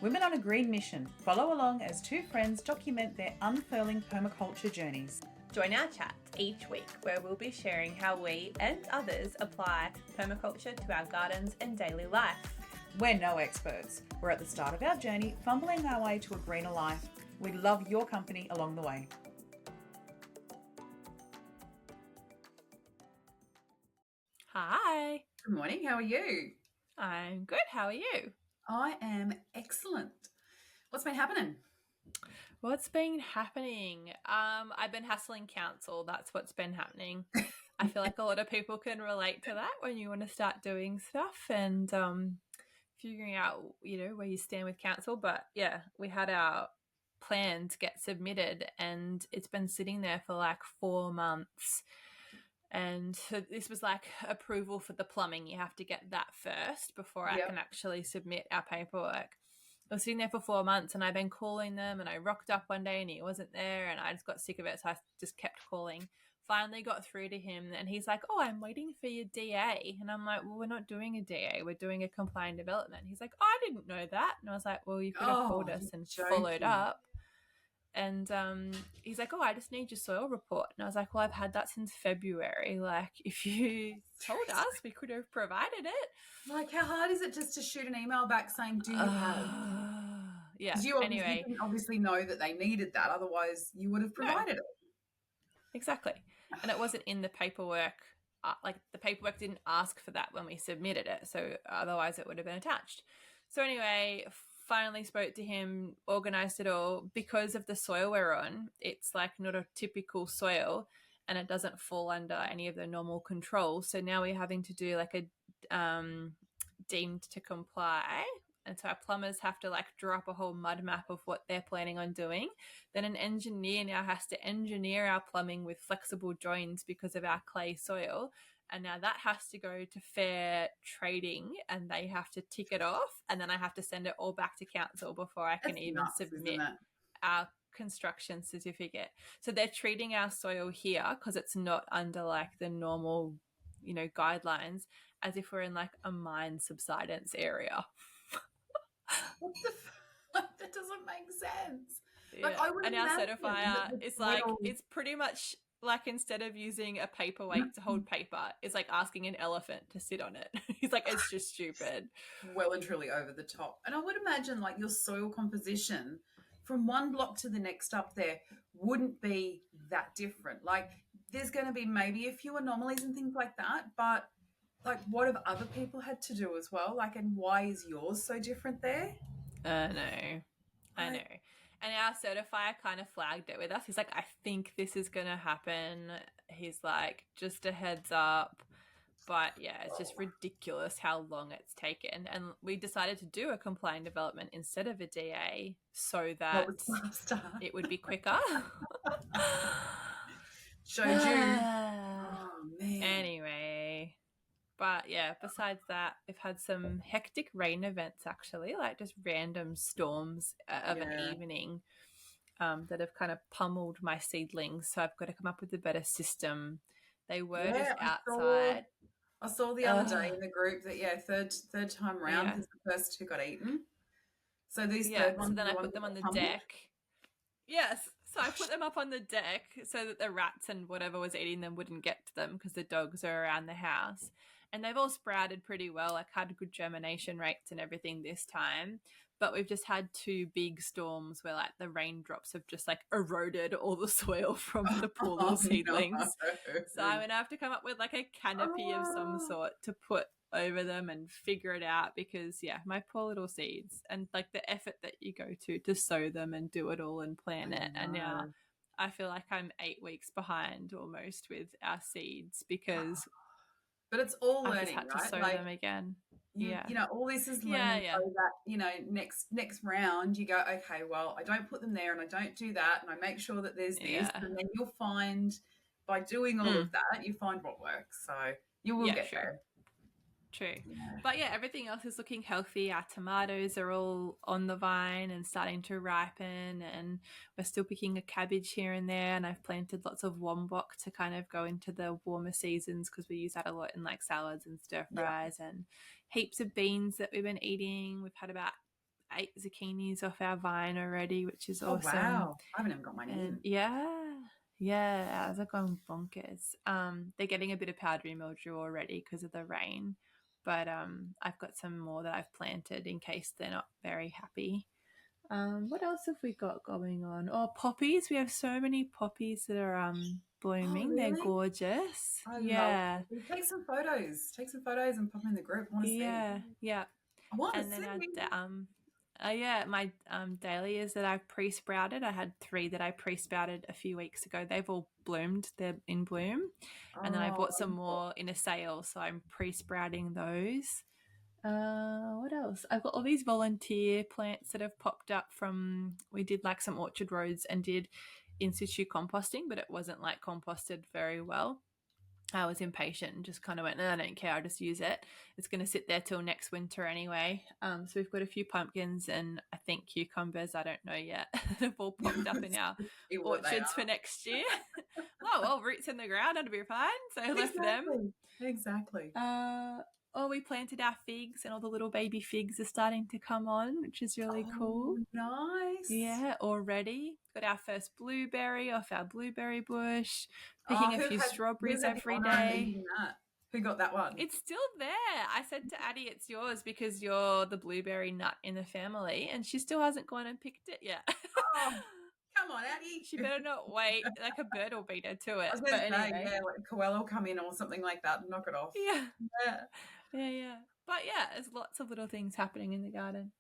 Women on a Green Mission. Follow along as two friends document their unfurling permaculture journeys. Join our chats each week where we'll be sharing how we and others apply permaculture to our gardens and daily life. We're no experts. We're at the start of our journey, fumbling our way to a greener life. We love your company along the way. Hi. Good morning. How are you? I'm good. How are you? I am excellent. What's been happening? What's been happening? I've been hustling council. That's what's been happening. I feel like a lot of people can relate to that when you want to start doing stuff and figuring out, where you stand with council. But yeah, we had our plans get submitted and it's been sitting there for like 4 months. And so this was like approval for the plumbing. You have to get that first before I can actually submit our paperwork. I was sitting there for 4 months and I've been calling them, and I rocked up one day and he wasn't there and I just got sick of it. So I just kept calling. Finally got through to him and he's like, oh, I'm waiting for your DA. And I'm like, well, we're not doing a DA. We're doing a compliant development. He's like, oh, I didn't know that. And I was like, well, you could have called us and followed up. And he's like, oh, I just need your soil report. And I was like, well, I've had that since February. Like, if you told us, we could have provided it. Like, how hard is it just to shoot an email back saying, do you have? Yeah. You didn't obviously know that they needed that. Otherwise, you would have provided it. Exactly. And it wasn't in the paperwork. Like, the paperwork didn't ask for that when we submitted it. So otherwise it would have been attached. So anyway, finally spoke to him, organised it all. Because of the soil we're on, it's like not a typical soil and it doesn't fall under any of the normal controls. So now we're having to do like a deemed to comply. And so our plumbers have to like draw up a whole mud map of what they're planning on doing. Then an engineer now has to engineer our plumbing with flexible joins because of our clay soil. And now that has to go to fair trading and they have to tick it off. And then I have to send it all back to council before I can submit our construction certificate. So they're treating our soil here because it's not under like the normal, guidelines, as if we're in like a mine subsidence area. What the that doesn't make sense. Yeah. Like, and our certifier is like, it's pretty much like instead of using a paperweight to hold paper, it's like asking an elephant to sit on it. He's like, it's just stupid. Well and truly over the top. And I would imagine like your soil composition from one block to the next up there wouldn't be that different. Like there's going to be maybe a few anomalies and things like that, but like what have other people had to do as well? Like, and why is yours so different there? I know. And our certifier kind of flagged it with us. He's like, I think this is going to happen. He's like, just a heads up. But yeah, it's just ridiculous how long it's taken. And we decided to do a compliant development instead of a DA so that it would be quicker. Showed you. Oh, man. Anyway. But yeah, besides that, we've had some hectic rain events actually, like just random storms of an evening that have kind of pummeled my seedlings. So I've got to come up with a better system. They were just outside. I saw the other day in the group that, third time round because the first two got eaten. So these third ones. So then I put them on the deck. Yes. So I put them up on the deck so that the rats and whatever was eating them wouldn't get to them because the dogs are around the house. And they've all sprouted pretty well, like had good germination rates and everything this time. But we've just had 2 big storms where like the raindrops have just like eroded all the soil from the pool seedlings. No. So I'm going to have to come up with like a canopy of some sort to put over them and figure it out because, my poor little seeds and like the effort that you go to sow them and do it all and plant it. And now I feel like I'm 8 weeks behind almost with our seeds because... But it's all learning, I just had to sow them again. All this is learning so that, next round you go, okay, well, I don't put them there and I don't do that and I make sure that there's this and then you'll find by doing all of that, you find what works. So you will get there. True. But everything else is looking healthy. Our tomatoes are all on the vine and starting to ripen, and we're still picking a cabbage here and there, and I've planted lots of wombok to kind of go into the warmer seasons because we use that a lot in like salads and stir fries and heaps of beans that we've been eating. We've had about 8 zucchinis off our vine already, which is Oh, awesome. wow. I haven't even got mine And in. yeah, ours are going bonkers. They're getting a bit of powdery mildew already because of the rain, but I've got some more that I've planted in case they're not very happy. What else have we got going on? Oh, poppies. We have so many poppies that are blooming. Oh, They're really? gorgeous. I love Yeah. it. Take some photos. Take some photos and pop them in the group. I want to see. Yeah. I want to And then see. my dahlias that I've pre-sprouted. I had 3 that I pre-sprouted a few weeks ago. They've all bloomed. They're in bloom. And then I bought some more in a sale, so I'm pre-sprouting those. What else? I've got all these volunteer plants that have popped up from, we did like some orchard roads and did in situ composting, but it wasn't like composted very well. I was impatient and just kind of went, no, I don't care, I'll just use it. It's going to sit there till next winter anyway. So we've got a few pumpkins and I think cucumbers, I don't know yet, that have all popped up in our orchards for next year. Oh, well, roots in the ground, that'll be fine. So I left them. Exactly. We planted our figs and all the little baby figs are starting to come on, which is really cool. Nice. Yeah, already. Got our first blueberry off our blueberry bush. Picking a few strawberries every day. Who got that one? It's still there. I said to Addie, it's yours because you're the blueberry nut in the family, and she still hasn't gone and picked it yet. Oh, come on, Addie. She better not wait. Like a bird will beat her to it. I was going to say, like a koala will come in or something like that and knock it off. Yeah. But yeah, there's lots of little things happening in the garden.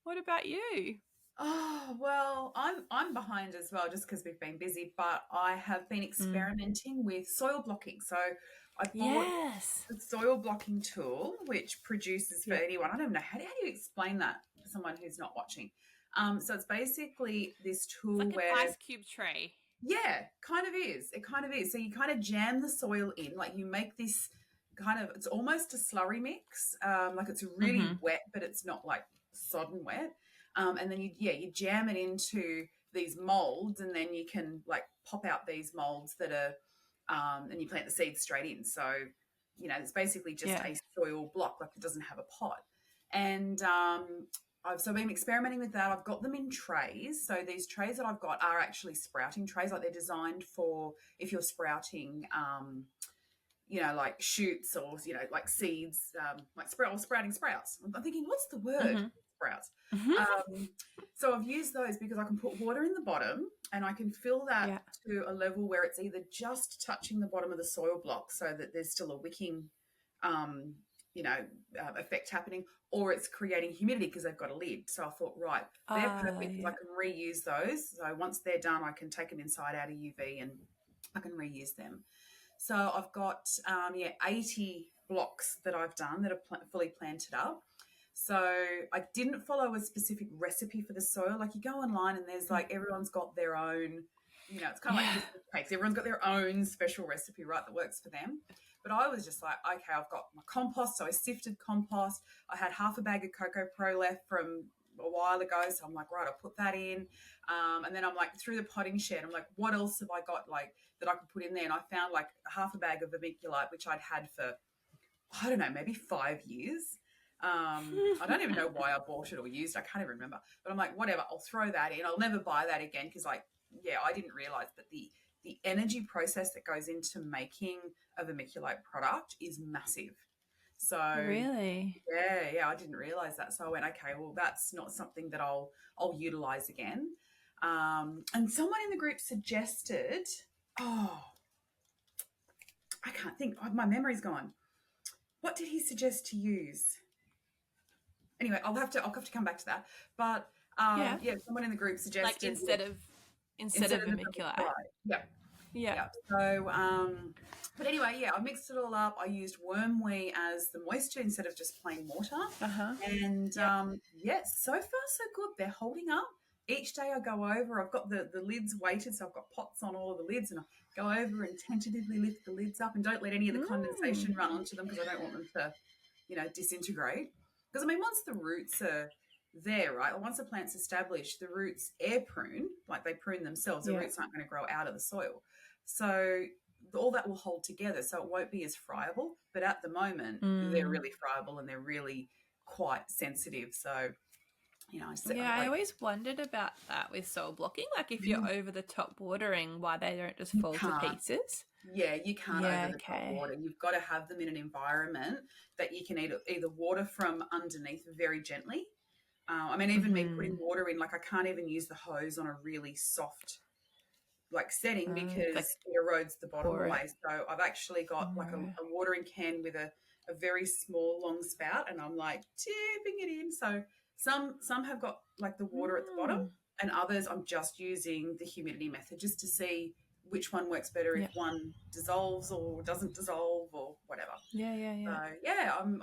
What about you? Oh, well, I'm behind as well just because we've been busy, but I have been experimenting with soil blocking. So I bought the soil blocking tool, which produces for anyone. I don't know, how do you explain that to someone who's not watching? So it's basically this tool it's like where an ice cube tray. Yeah, kind of is. It kind of is. So you kind of jam the soil in, like you make this kind of, it's almost a slurry mix. Like it's really wet, but it's not like sodden wet. And then you jam it into these molds, and then you can like pop out these molds that are, and you plant the seeds straight in. So, it's basically just a soil block, like it doesn't have a pot. And I've been experimenting with that. I've got them in trays. So these trays that I've got are actually sprouting trays. Like they're designed for if you're sprouting, like shoots or, like seeds, like sprouting sprouts. I'm thinking, what's the word? Sprouts. So I've used those because I can put water in the bottom and I can fill that to a level where it's either just touching the bottom of the soil block so that there's still a wicking effect happening, or it's creating humidity because they've got a lid. So I thought, right, they're perfect because I can reuse those. So once they're done, I can take them inside out of UV and I can reuse them. So I've got 80 blocks that I've done that are fully planted up. So I didn't follow a specific recipe for the soil. Like you go online and there's like everyone's got their own, it's kind of like cakes. Everyone's got their own special recipe, right, that works for them. But I was just like, okay, I've got my compost. So I sifted compost. I had half a bag of Cocoa Pro left from a while ago. So I'm like, right, I'll put that in. And then I'm like, through the potting shed, I'm like, what else have I got like that I could put in there? And I found like half a bag of vermiculite, which I'd had for, I don't know, maybe 5 years. I don't even know why I bought it or used it. I can't even remember. But I'm like, whatever, I'll throw that in. I'll never buy that again because I didn't realize that the energy process that goes into making a vermiculite product is massive. So really, I didn't realize that. So I went, okay, well, that's not something that I'll utilize again. And someone in the group suggested, I can't think. My memory's gone. What did he suggest to use? Anyway, I'll have to come back to that. But someone in the group suggested like instead of vermiculite. Yeah. So, but anyway, I mixed it all up. I used worm wee as the moisture instead of just plain water. And so far so good. They're holding up. Each day I go over. I've got the lids weighted, so I've got pots on all of the lids, and I go over and tentatively lift the lids up and don't let any of the condensation run onto them because I don't want them to, disintegrate. Because I mean, once the roots are there, right? Once the plant's established, the roots air prune, like they prune themselves. The roots aren't going to grow out of the soil. So all that will hold together, so it won't be as friable. But at the moment, they're really friable and they're really quite sensitive. So I always wondered about that with soil blocking. Like if you're over the top watering, why they don't just fall to pieces. Yeah, you can't over the top water. You've got to have them in an environment that you can either water from underneath very gently. Even me putting water in, like I can't even use the hose on a really soft setting because it erodes the bottom away. So I've actually got a watering can with a very small long spout, and I'm like tipping it in. So some have got like the water at the bottom, and others I'm just using the humidity method just to see which one works better if one dissolves or doesn't dissolve or whatever. So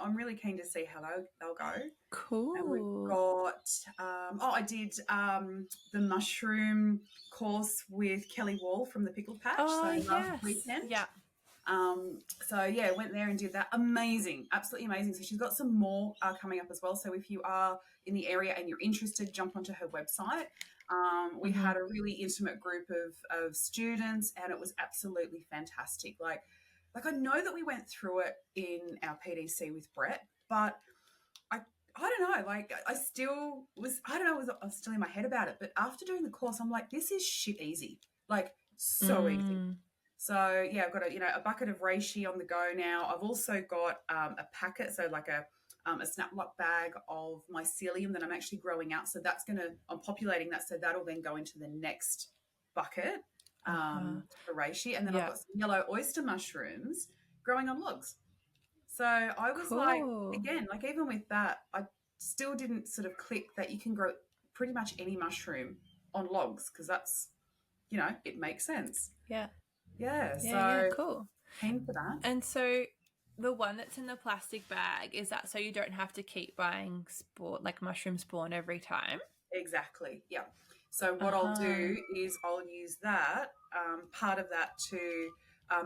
I'm really keen to see how they'll go. Cool. And we've got I did the mushroom course with Kelly Wall from the Pickled Patch. Last weekend. Yeah. Went there and did that. Amazing, absolutely amazing. So she's got some more coming up as well. So if you are in the area and you're interested, jump onto her website. We had a really intimate group of students, and it was absolutely fantastic. Like I know that we went through it in our PDC with Brett, but I don't know. Like I still was. I don't know. I was still in my head about it. But after doing the course, I'm like, this is shit easy. Like so easy. So I've got a bucket of reishi on the go now. I've also got a packet, so like a snap lock bag of mycelium that I'm actually growing out. So I'm populating that, so that'll then go into the next bucket for reishi. And then I've got some yellow oyster mushrooms growing on logs. So I was like, again, like even with that, I still didn't sort of click that you can grow pretty much any mushroom on logs, because that's, it makes sense. Yeah, cool. Keen for that. And so the one that's in the plastic bag, is that so you don't have to keep buying mushroom spawn every time? Exactly, yeah. So what I'll do is I'll use that, part of that to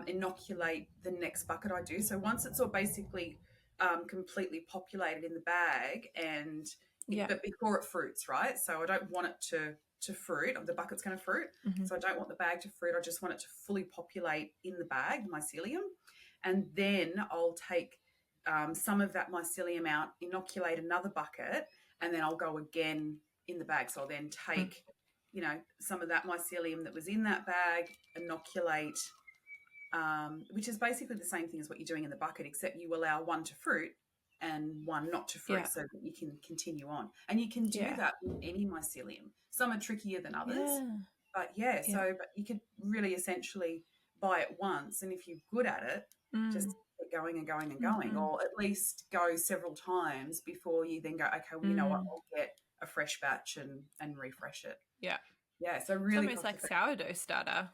inoculate the next bucket I do. So once it's all basically completely populated in the bag but before it fruits, right? So I don't want it to fruit. The bucket's going to fruit. So I don't want the bag to fruit. I just want it to fully populate in the bag, the mycelium. And then I'll take some of that mycelium out, inoculate another bucket, and then I'll go again in the bag. So I'll then take, some of that mycelium that was in that bag, inoculate, which is basically the same thing as what you're doing in the bucket, except you allow one to fruit and one not to fruit so that you can continue on. And you can do that with any mycelium. Some are trickier than others. But but you could really essentially buy it once, and if you're good at it, just keep going and going and going, or at least go several times before you then go, okay, well, you know what, I'll get a fresh batch and refresh it. Yeah. Yeah, so really it's almost like sourdough starter.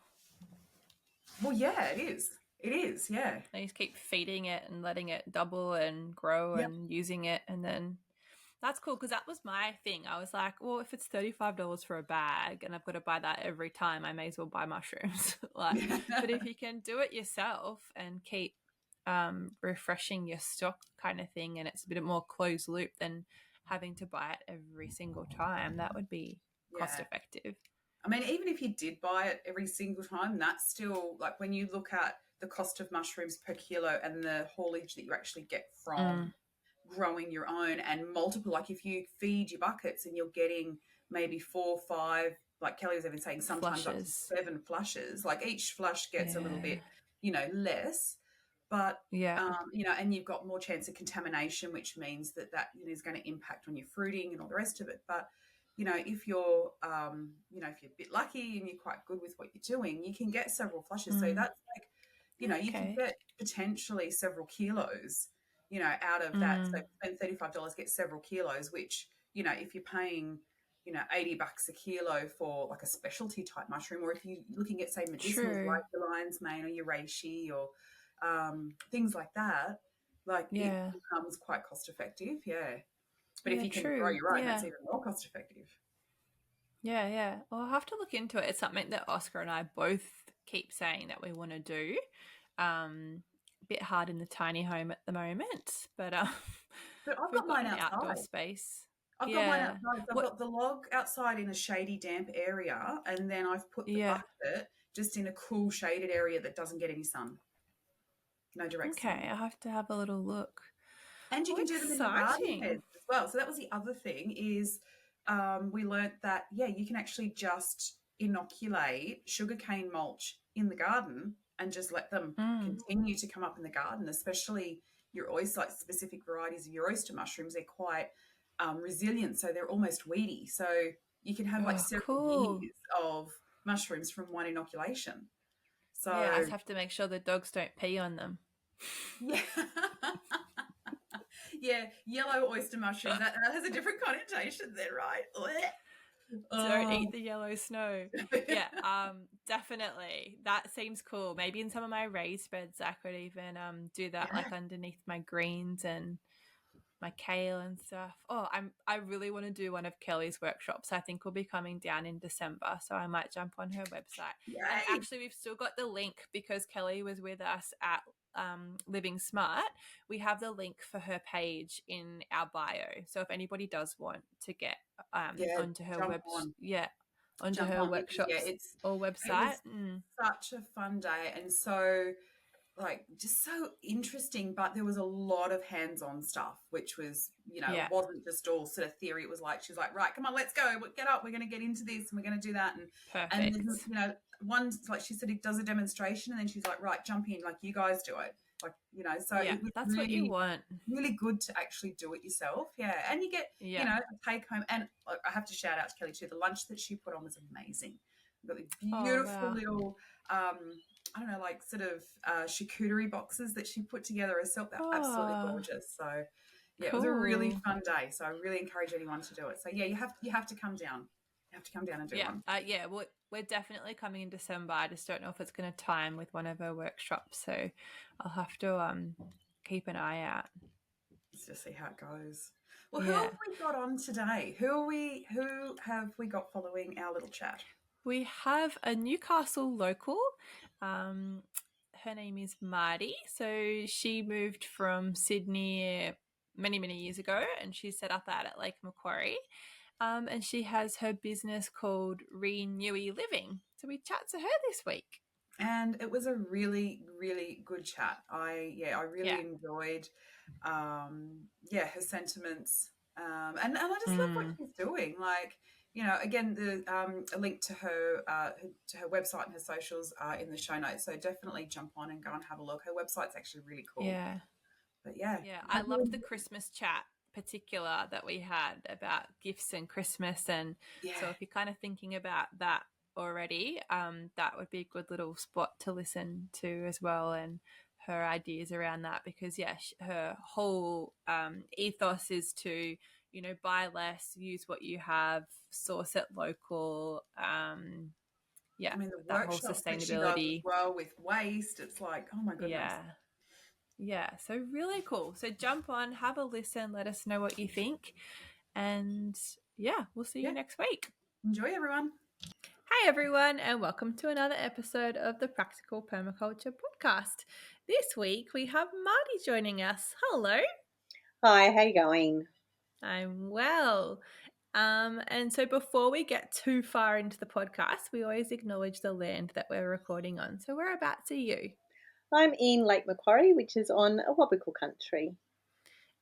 Well, yeah, it is. It is, yeah. They just keep feeding it and letting it double and grow and using it, and then that's cool, because that was my thing. I was like, well, if it's $35 for a bag and I've got to buy that every time, I may as well buy mushrooms. But if you can do it yourself and keep refreshing your stock kind of thing, and it's a bit more closed loop than having to buy it every single time, that would be cost effective. I mean, even if you did buy it every single time, that's still, like, when you look at the cost of mushrooms per kilo and the haulage that you actually get from growing your own, and multiple, like if you feed your buckets and you're getting maybe 4 or 5, like Kelly was even saying, sometimes up to 7 flushes, like each flush gets a little bit, less, but, and you've got more chance of contamination, which means that is going to impact on your fruiting and all the rest of it. But if you're, if you're a bit lucky and you're quite good with what you're doing, you can get several flushes. So that's like, you can get potentially several kilos, out of that. So spend $35, get several kilos, which, if you're paying, $80 a kilo for like a specialty type mushroom, or if you're looking at, say, medicinals like your lion's mane or your reishi or things like that, like it becomes quite cost effective. But if you can grow your own, that's even more cost effective. Well, I'll have to look into it. It's something that Oscar and I both keep saying that we want to do. A bit hard in the tiny home at the moment, but I've got mine outside. Outdoor space. I've got mine outside. I've got the log outside in a shady, damp area, and then I've put the bucket just in a cool, shaded area that doesn't get any sun. No direct sun. Okay, I'll have to have a little look. And you can do them in the garden beds as well. So that was the other thing is we learnt that, you can actually just inoculate sugarcane mulch in the garden and just let them continue to come up in the garden, especially your oyster, like specific varieties of your oyster mushrooms. They're quite resilient, so they're almost weedy. So you can have like several years of mushrooms from one inoculation. So I just have to make sure the dogs don't pee on them. Yeah. Yeah, yellow oyster mushrooms. That has a different connotation there, right? Don't eat the yellow snow. Yeah, definitely. That seems cool. Maybe in some of my raised beds I could even do that like underneath my greens and my kale and stuff. Oh, I really want to do one of Kelly's workshops. I think will be coming down in December, so I might jump on her website. Yay. And actually, we've still got the link because Kelly was with us at Living Smart. We have the link for her page in our bio. So if anybody does want to get onto her workshops or website, such a fun day, and so just so interesting. But there was a lot of hands-on stuff, which was, it wasn't just all sort of theory. It was like, she's like, right, come on, let's go, get up, we're going to get into this and we're going to do that. And one, like she said, it does a demonstration and then she's like, right, jump in, like you guys do it. So that's really, what you want. Really good to actually do it yourself. Yeah. And you get, a take home. And I have to shout out to Kelly too. The lunch that she put on was amazing. We've got the beautiful little, I don't know, like sort of charcuterie boxes that she put together herself. They're absolutely gorgeous. So cool. It was a really fun day. So I really encourage anyone to do it. So you have to come down. You have to come down and do one. Well, we're definitely coming in December. I just don't know if it's going to time with one of our workshops. So I'll have to keep an eye out. Let's just see how it goes. Well, who have we got on today? Who have we got following our little chat? We have a Newcastle local. Her name is Mardi. So she moved from Sydney many, many years ago and she set up that at Lake Macquarie. And she has her business called ReNewy Living. So we chat to her this week. And it was a really, really good chat. I really enjoyed her sentiments. And I just love what she's doing. Like, again, the a link to her website and her socials are in the show notes. So definitely jump on and go and have a look. Her website's actually really cool. Yeah. But I loved the Christmas chat particular that we had about gifts and Christmas. And so if you're kind of thinking about that already, that would be a good little spot to listen to as well. And her ideas around that, because her whole ethos is to, buy less, use what you have, source it local. I mean, the that whole sustainability sustainability as well with waste. It's like, oh my goodness. Yeah, so really cool. So jump on, have a listen, let us know what you think. And we'll see you next week. Enjoy, everyone. Hi, everyone, and welcome to another episode of the Practical Permaculture Podcast. This week we have Mardi joining us. Hello. Hi, how you going? I'm well. And so before we get too far into the podcast, we always acknowledge the land that we're recording on. So whereabouts are you? I'm in Lake Macquarie, which is on Awabakal country.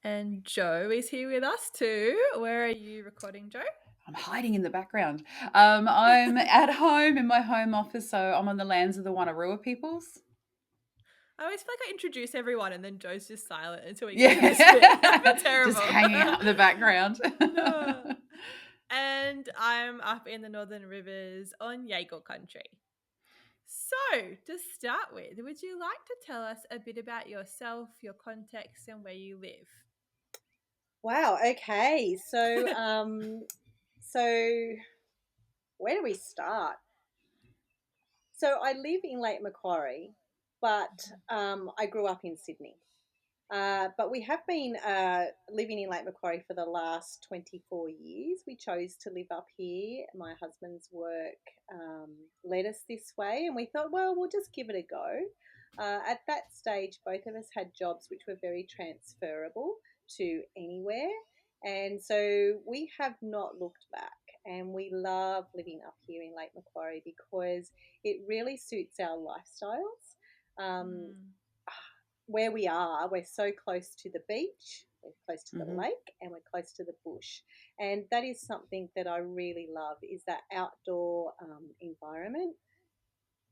And Joe is here with us too. Where are you recording, Joe? I'm hiding in the background. I'm at home in my home office, so I'm on the lands of the Wanneroo peoples. I always feel like I introduce everyone and then Joe's just silent until we get to this bit. That's terrible. Just hanging out in the background. And I'm up in the Northern Rivers on Yaegl country. So, to start with, would you like to tell us a bit about yourself, your context, and where you live? Wow, okay. So, where do we start? So, I live in Lake Macquarie, but I grew up in Sydney. But we have been living in Lake Macquarie for the last 24 years. We chose to live up here. My husband's work led us this way, and we thought, well, we'll just give it a go. At that stage, both of us had jobs which were very transferable to anywhere, and so we have not looked back, and we love living up here in Lake Macquarie because it really suits our lifestyles. Where we are, we're so close to the beach, we're close to the lake, and we're close to the bush. And that is something that I really love, is that outdoor environment.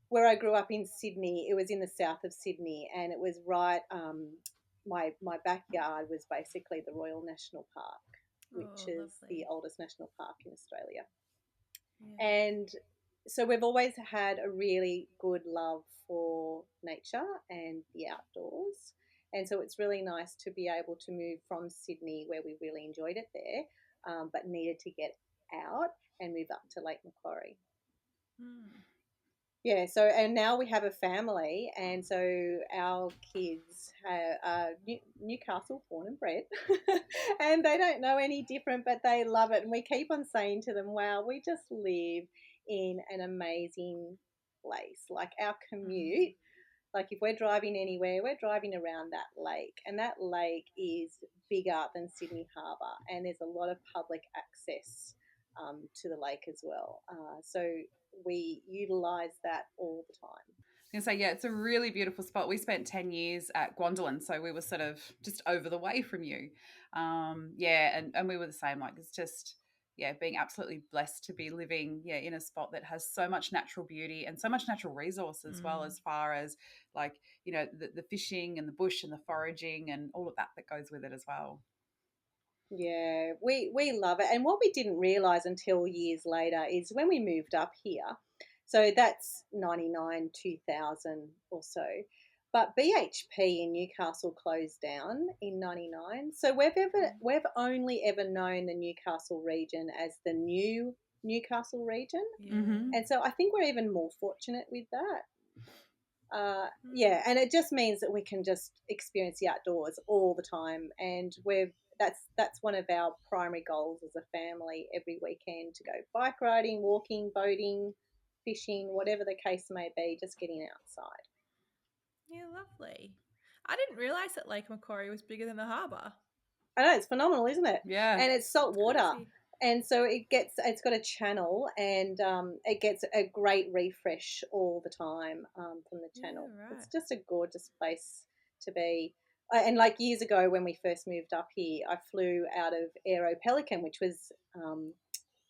Where I grew up in Sydney, it was in the south of Sydney, and it was right. My backyard was basically the Royal National Park, which Oh, is lovely. the oldest national park in Australia. Yeah. And so we've always had a really good love for nature and the outdoors. And so it's really nice to be able to move from Sydney, where we really enjoyed it there, but needed to get out and move up to Lake Macquarie. Mm. Yeah, so and now we have a family, and so our kids are Newcastle born and bred, and they don't know any different, but they love it. And we keep on saying to them, wow, we just live in an amazing place. Like our commute, like if we're driving anywhere, we're driving around that lake, and that lake is bigger than Sydney Harbour, and there's a lot of public access to the lake as well. So we utilise that all the time. I was going to say, yeah, it's a really beautiful spot. We spent 10 years at Gwendolyn, so we were sort of just over the way from you. And we were the same. Like, it's just, yeah, being absolutely blessed to be living, in a spot that has so much natural beauty and so much natural resource as well, as far as, like, the fishing and the bush and the foraging and all of that goes with it as well. Yeah, we love it. And what we didn't realise until years later is when we moved up here, so that's 99, 2000 or so, but BHP in Newcastle closed down in 99. So we've only ever known the Newcastle region as the new Newcastle region. Yeah. And so I think we're even more fortunate with that. And it just means that we can just experience the outdoors all the time, and that's one of our primary goals as a family, every weekend to go bike riding, walking, boating, fishing, whatever the case may be, just getting outside. Yeah, lovely. I didn't realise that Lake Macquarie was bigger than the harbour. I know, it's phenomenal, isn't it? Yeah. And it's salt water. Crazy. And so it's got a channel, and it gets a great refresh all the time from the channel. Yeah, right. It's just a gorgeous place to be. And like years ago when we first moved up here, I flew out of Aero Pelican, which was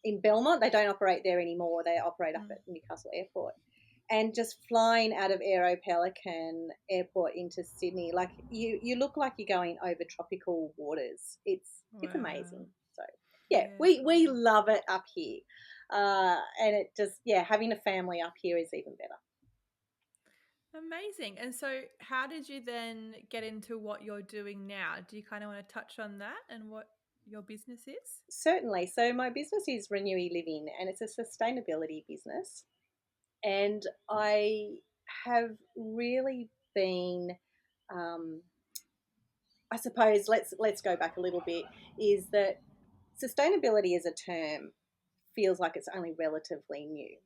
in Belmont. They don't operate there anymore. They operate up at Newcastle Airport. And just flying out of Aero Pelican Airport into Sydney, like you look like you're going over tropical waters. It's amazing. So yeah, we love it up here, and it just having a family up here is even better. Amazing. And so how did you then get into what you're doing now? Do you kind of want to touch on that and what your business is? Certainly. So my business is ReNewy Living, and it's a sustainability business. And I have really been, I suppose, let's go back a little bit, is that sustainability as a term feels like it's only relatively new.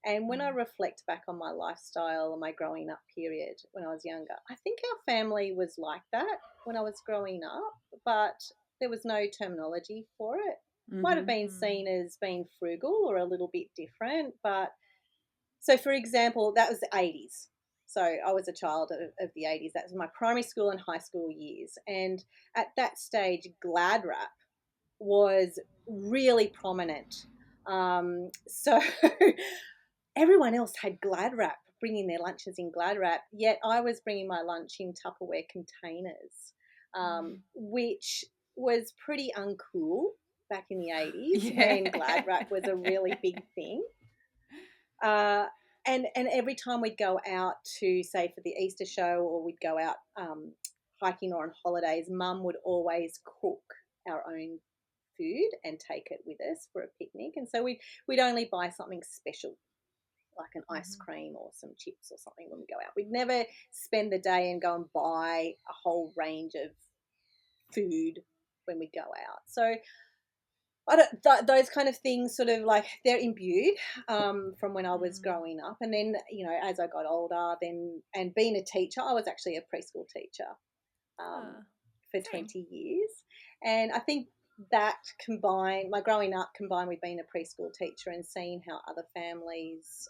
And when I reflect back on my lifestyle and my growing up period when I was younger, I think our family was like that when I was growing up, but there was no terminology for it. Might have been seen as being frugal or a little bit different. But so, for example, that was the 80s. So I was a child of the 80s. That was my primary school and high school years. And at that stage, Glad wrap was really prominent. So everyone else had Glad wrap, bringing their lunches in Glad wrap, yet I was bringing my lunch in Tupperware containers, which was pretty uncool back in the 80s when Glad wrap was a really big thing. And every time we'd go out to, say, for the Easter show, or we'd go out hiking or on holidays, Mum would always cook our own food and take it with us for a picnic. And so we'd only buy something special, like an ice cream or some chips or something when we go out. We'd never spend the day and go and buy a whole range of food when we go out. So those kind of things sort of like they're imbued from when I was growing up. And then, as I got older, and being a teacher, I was actually a preschool teacher for 20 years. And I think that combined, my growing up combined with being a preschool teacher and seeing how other families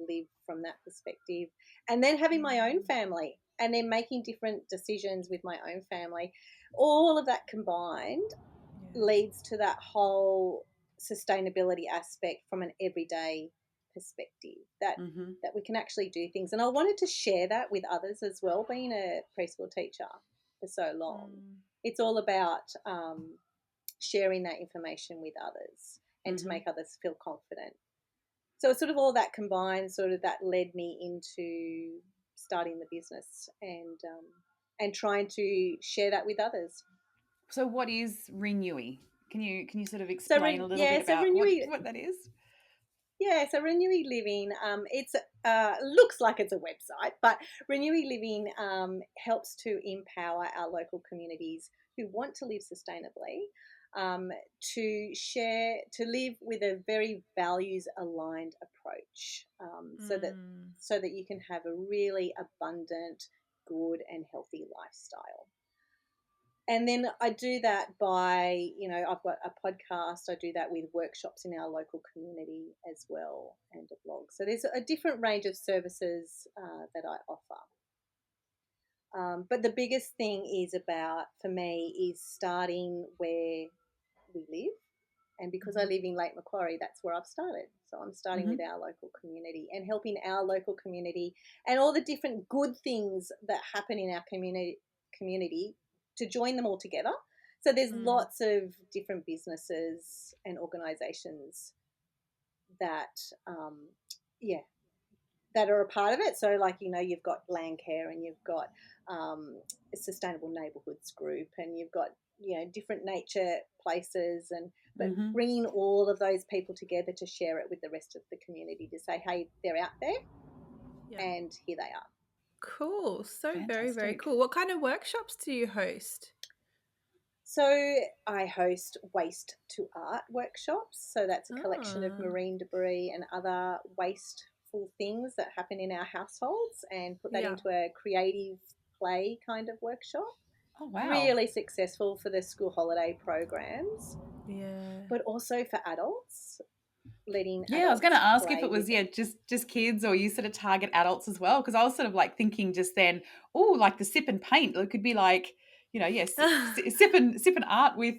live from that perspective, and then having my own family and then making different decisions with my own family, all of that combined leads to that whole sustainability aspect from an everyday perspective, that that we can actually do things. And I wanted to share that with others as well. Being a preschool teacher for so long, it's all about sharing that information with others and to make others feel confident. So it's sort of all that combined, sort of that led me into starting the business and trying to share that with others. So what is ReNewy? Can you sort of explain a little bit so about ReNewy, what that is? Yeah, so ReNewy Living, it's looks like it's a website, but ReNewy Living helps to empower our local communities who want to live sustainably to live with a very values aligned approach, so that you can have a really abundant, good and healthy lifestyle. And then I do that by, I've got a podcast. I do that with workshops in our local community as well, and a blog. So there's a different range of services that I offer. But the biggest thing for me is starting where we live. And because I live in Lake Macquarie, that's where I've started. So I'm starting with our local community and helping our local community and all the different good things that happen in our community to join them all together. So there's lots of different businesses and organisations that, that are a part of it. So like, you've got Landcare and you've got a Sustainable Neighbourhoods Group, and you've got, different nature places, but bringing all of those people together to share it with the rest of the community, to say, hey, they're out there and here they are. Cool. So Fantastic. very, very cool. What kind of workshops do you host? So I host waste to art workshops. So that's a collection of marine debris and other wasteful things that happen in our households, and put that into a creative play kind of workshop. Oh, wow. Really successful for the school holiday programs. Yeah. But also for adults. I was going to ask if it was just kids, or you sort of target adults as well, because I was sort of like thinking just then, like the sip and paint. It could be like, sip and art with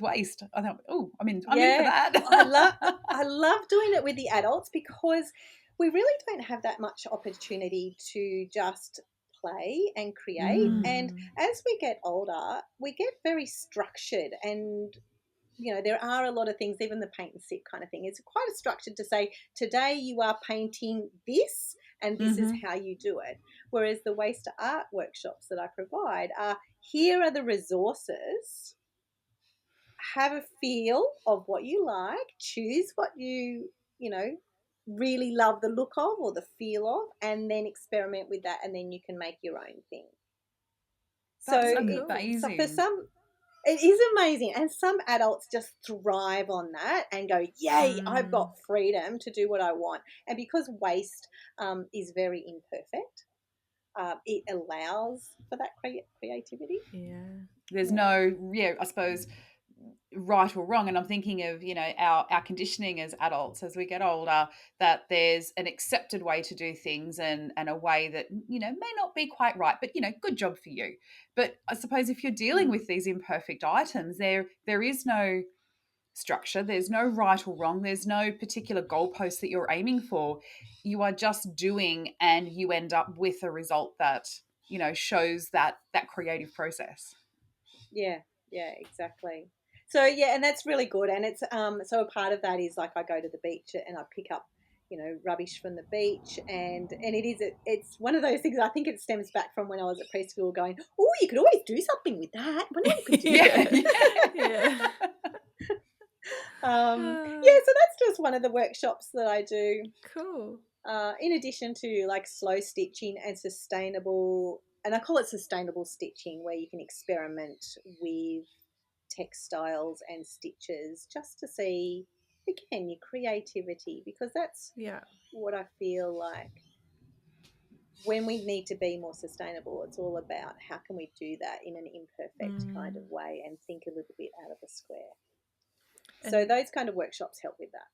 waste. I thought, I'm in for that. I love doing it with the adults, because we really don't have that much opportunity to just play and create. And as we get older, we get very structured, and there are a lot of things, even the paint and sip kind of thing. It's quite structured to say, today you are painting this and this is how you do it. Whereas the waste to art workshops that I provide are, here are the resources, have a feel of what you like, choose what you really love the look of or the feel of, and then experiment with that, and then you can make your own thing. That's amazing. For some, it is amazing, and some adults just thrive on that and go, yay, I've got freedom to do what I want. And because waste is very imperfect, it allows for that creativity. There's no, I suppose, right or wrong. And I'm thinking of, our conditioning as adults as we get older, that there's an accepted way to do things, and a way that, may not be quite right, but, good job for you. But I suppose if you're dealing with these imperfect items, there is no structure, there's no right or wrong, there's no particular goalpost that you're aiming for. You are just doing, and you end up with a result that, shows that creative process. Yeah, exactly. So and that's really good. And it's so a part of that is, like, I go to the beach and I pick up rubbish from the beach, and it's one of those things. I think it stems back from when I was at preschool, going, oh, you could always do something with that. When you could do that. So that's just one of the workshops that I do. Cool. In addition to like slow stitching and sustainable, and I call it sustainable stitching, where you can experiment with textiles and stitches just to see, again, your creativity, because that's what I feel like when we need to be more sustainable. It's all about how can we do that in an imperfect kind of way and think a little bit out of the square. So those kind of workshops help with that.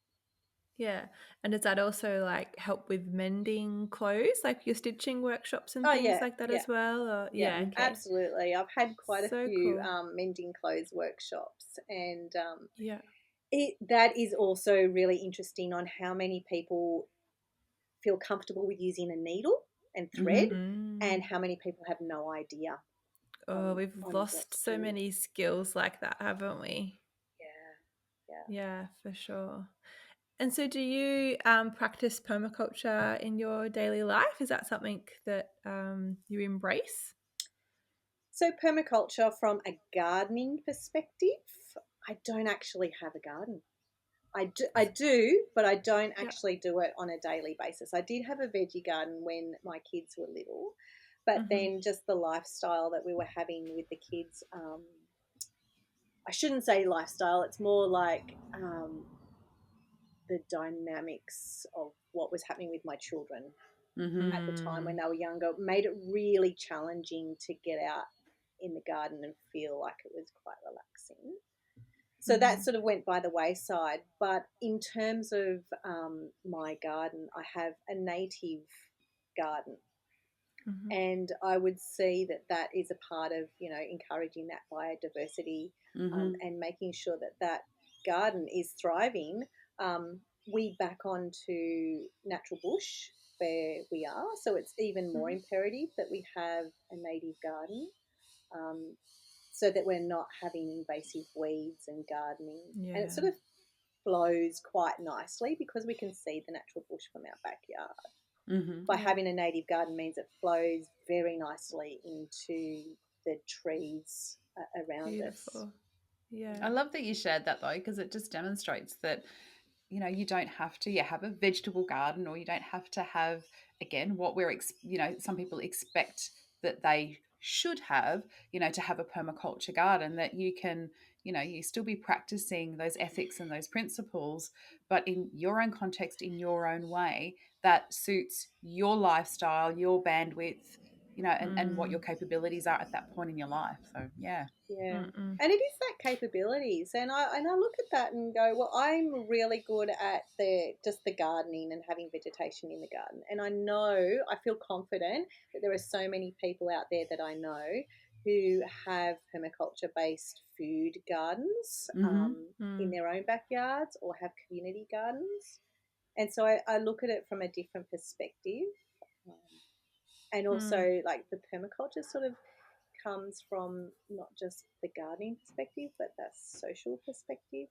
Yeah. And does that also like help with mending clothes, like your stitching workshops and things like that as well? Or, Absolutely. I've had quite a few mending clothes workshops. And Yeah. that is also really interesting on how many people feel comfortable with using a needle and thread, and how many people have no idea. Oh, we've on what lost to so do. many skills like that, haven't we? Yeah. Yeah, for sure. And so do you practice permaculture in your daily life? Is that something that you embrace? So permaculture from a gardening perspective, I don't actually have a garden. I do, but I don't actually do it on a daily basis. I did have a veggie garden when my kids were little, but then just the lifestyle that we were having with the kids, I shouldn't say lifestyle, it's more like the dynamics of what was happening with my children at the time when they were younger made it really challenging to get out in the garden and feel like it was quite relaxing. So that sort of went by the wayside. But in terms of my garden, I have a native garden. And I would see that that is a part of, encouraging that biodiversity and making sure that that garden is thriving. We back onto natural bush where we are, so it's even more imperative that we have a native garden. So that we're not having invasive weeds and gardening. Yeah. And it sort of flows quite nicely because we can see the natural bush from our backyard. By having a native garden means it flows very nicely into the trees around us. Yeah. I love that you shared that though, because it just demonstrates that, you don't have to have a vegetable garden, or you don't have to have, again, what some people expect that they should have, to have a permaculture garden, that you can, you still be practicing those ethics and those principles, but in your own context, in your own way that suits your lifestyle, your bandwidth, and what your capabilities are at that point in your life. So, yeah. Yeah. And it is that capabilities. And I look at that and go, well, I'm really good at just the gardening and having vegetation in the garden. And I feel confident that there are so many people out there that I know who have permaculture-based food gardens in their own backyards or have community gardens. And so I look at it from a different perspective. And also, like, the permaculture sort of comes from not just the gardening perspective, but that social perspective.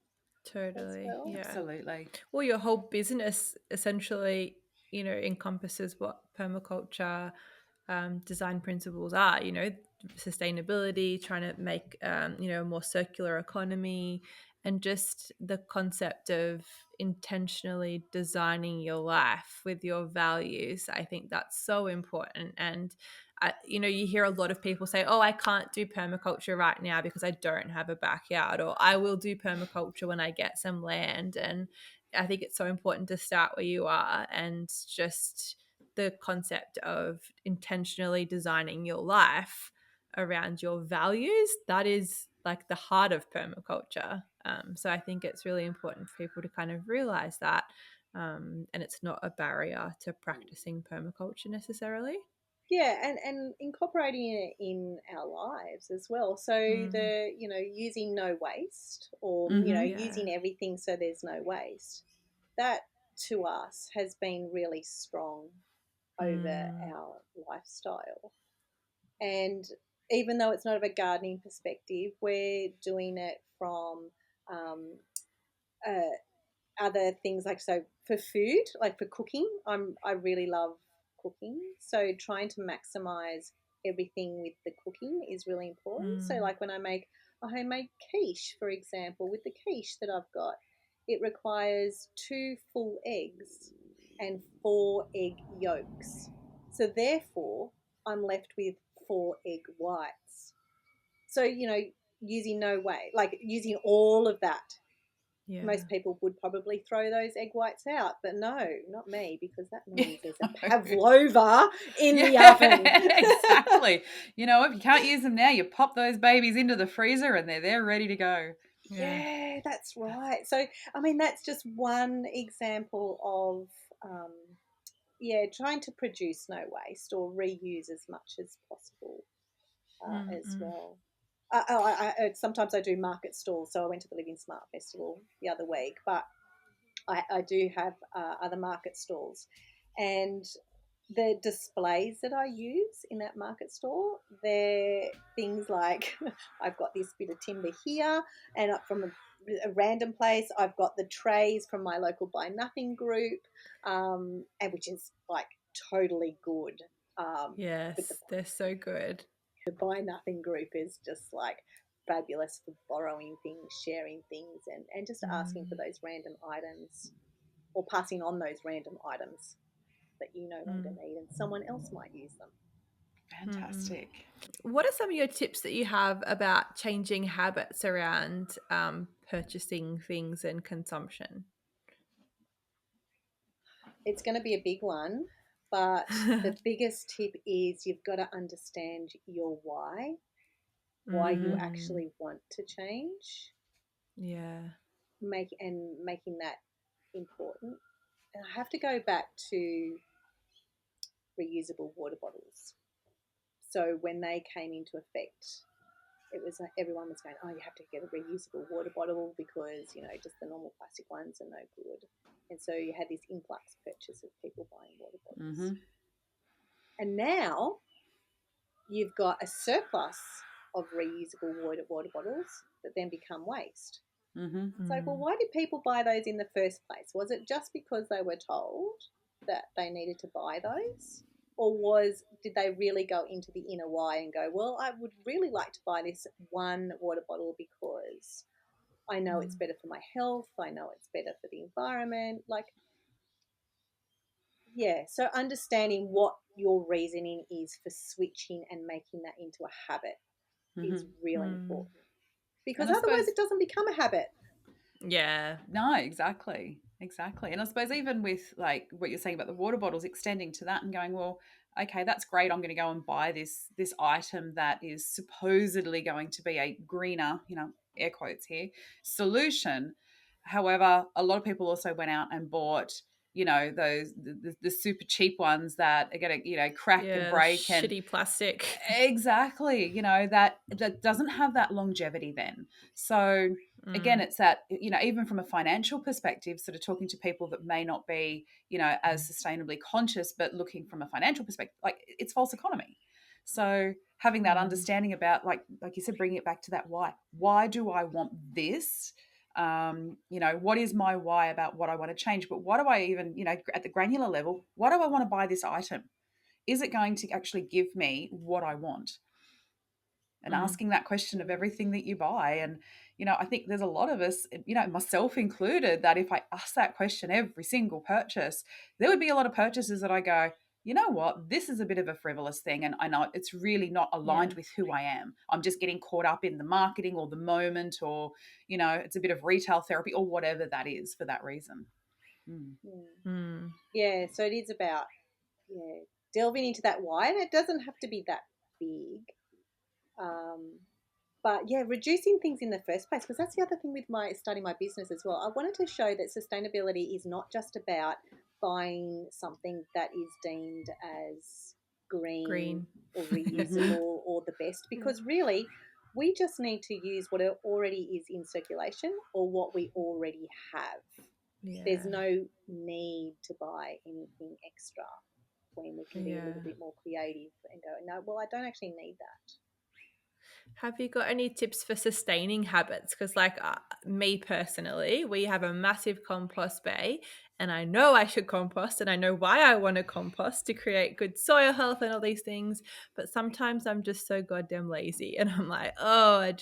Totally. Well. Yeah. Absolutely. Well, your whole business essentially, encompasses what permaculture design principles are, sustainability, trying to make, a more circular economy, and just the concept of intentionally designing your life with your values. I think that's so important. And you hear a lot of people say, oh, I can't do permaculture right now because I don't have a backyard, or I will do permaculture when I get some land. And I think it's so important to start where you are, and just the concept of intentionally designing your life around your values, that is like the heart of permaculture. So I think it's really important for people to kind of realize that, and it's not a barrier to practicing permaculture necessarily. Yeah, and incorporating it in our lives as well. So using no waste, or using everything so there's no waste. That to us has been really strong over our lifestyle. And even though it's not of a gardening perspective, we're doing it from other things, like, so for food, like for cooking, I really love cooking. So trying to maximize everything with the cooking is really important. So like when I make a homemade quiche, for example, with the quiche that I've got, it requires 2 full eggs and 4 egg yolks. So therefore, I'm left with 4 egg whites. So, using no way, like using all of that. Yeah. Most people would probably throw those egg whites out, but no, not me, because that means there's a pavlova in the oven. Exactly. If you can't use them now, you pop those babies into the freezer and they're there ready to go. Yeah, that's right. So, I mean, that's just one example of, trying to produce no waste or reuse as much as possible as well. Sometimes I do market stalls. So I went to the Living Smart Festival the other week, but I do have other market stalls. And the displays that I use in that market store, they're things like I've got this bit of timber here, and from a random place, I've got the trays from my local Buy Nothing group, and which is like totally good. Yes, they're so good. The Buy Nothing group is just like fabulous for borrowing things, sharing things, and just asking for those random items or passing on those random items that you no longer need and someone else might use them. Fantastic. What are some of your tips that you have about changing habits around purchasing things and consumption? It's going to be a big one, but the biggest tip is you've got to understand your why you actually want to change. Yeah. Making that important. And I have to go back to reusable water bottles. So when they came into effect, it was like everyone was going, oh, you have to get a reusable water bottle because, just the normal plastic ones are no good. And so you had this influx purchase of people buying water bottles. And now you've got a surplus of reusable water bottles that then become waste. It's like, well, why did people buy those in the first place? Was it just because they were told that they needed to buy those? Or did they really go into the inner why and go, well, I would really like to buy this one water bottle because I know it's better for my health, I know it's better for the environment. So understanding what your reasoning is for switching and making that into a habit is really important. Because otherwise it doesn't become a habit. Yeah. No, exactly. And I suppose even with like what you're saying about the water bottles, extending to that and going, well, okay, that's great. I'm going to go and buy this item that is supposedly going to be a greener, air quotes here, solution. However, a lot of people also went out and bought, those the super cheap ones that are going to, crack and break and shitty plastic. Exactly. That doesn't have that longevity then. So again, it's that, even from a financial perspective, sort of talking to people that may not be, as sustainably conscious, but looking from a financial perspective, like it's false economy. So having that understanding about, like you said, bringing it back to that why do I want this? What is my why about what I want to change? But what do I even, at the granular level, why do I want to buy this item? Is it going to actually give me what I want? And asking that question of everything that you buy. And, I think there's a lot of us, myself included, that if I ask that question every single purchase, there would be a lot of purchases that I go, you know what, this is a bit of a frivolous thing. And I know it's really not aligned with who I am. I'm just getting caught up in the marketing or the moment, or, it's a bit of retail therapy or whatever that is for that reason. Yeah, so it is about delving into that why, and it doesn't have to be that big. But reducing things in the first place, because that's the other thing with starting my business as well. I wanted to show that sustainability is not just about buying something that is deemed as green or reusable or the best, because really we just need to use what already is in circulation or what we already have. Yeah. There's no need to buy anything extra when we can be a little bit more creative and go, no, well, I don't actually need that. Have you got any tips for sustaining habits? Because me personally, we have a massive compost bay, and I know I should compost, and I know why I want to compost to create good soil health and all these things. But sometimes I'm just so goddamn lazy, and I'm like, oh, I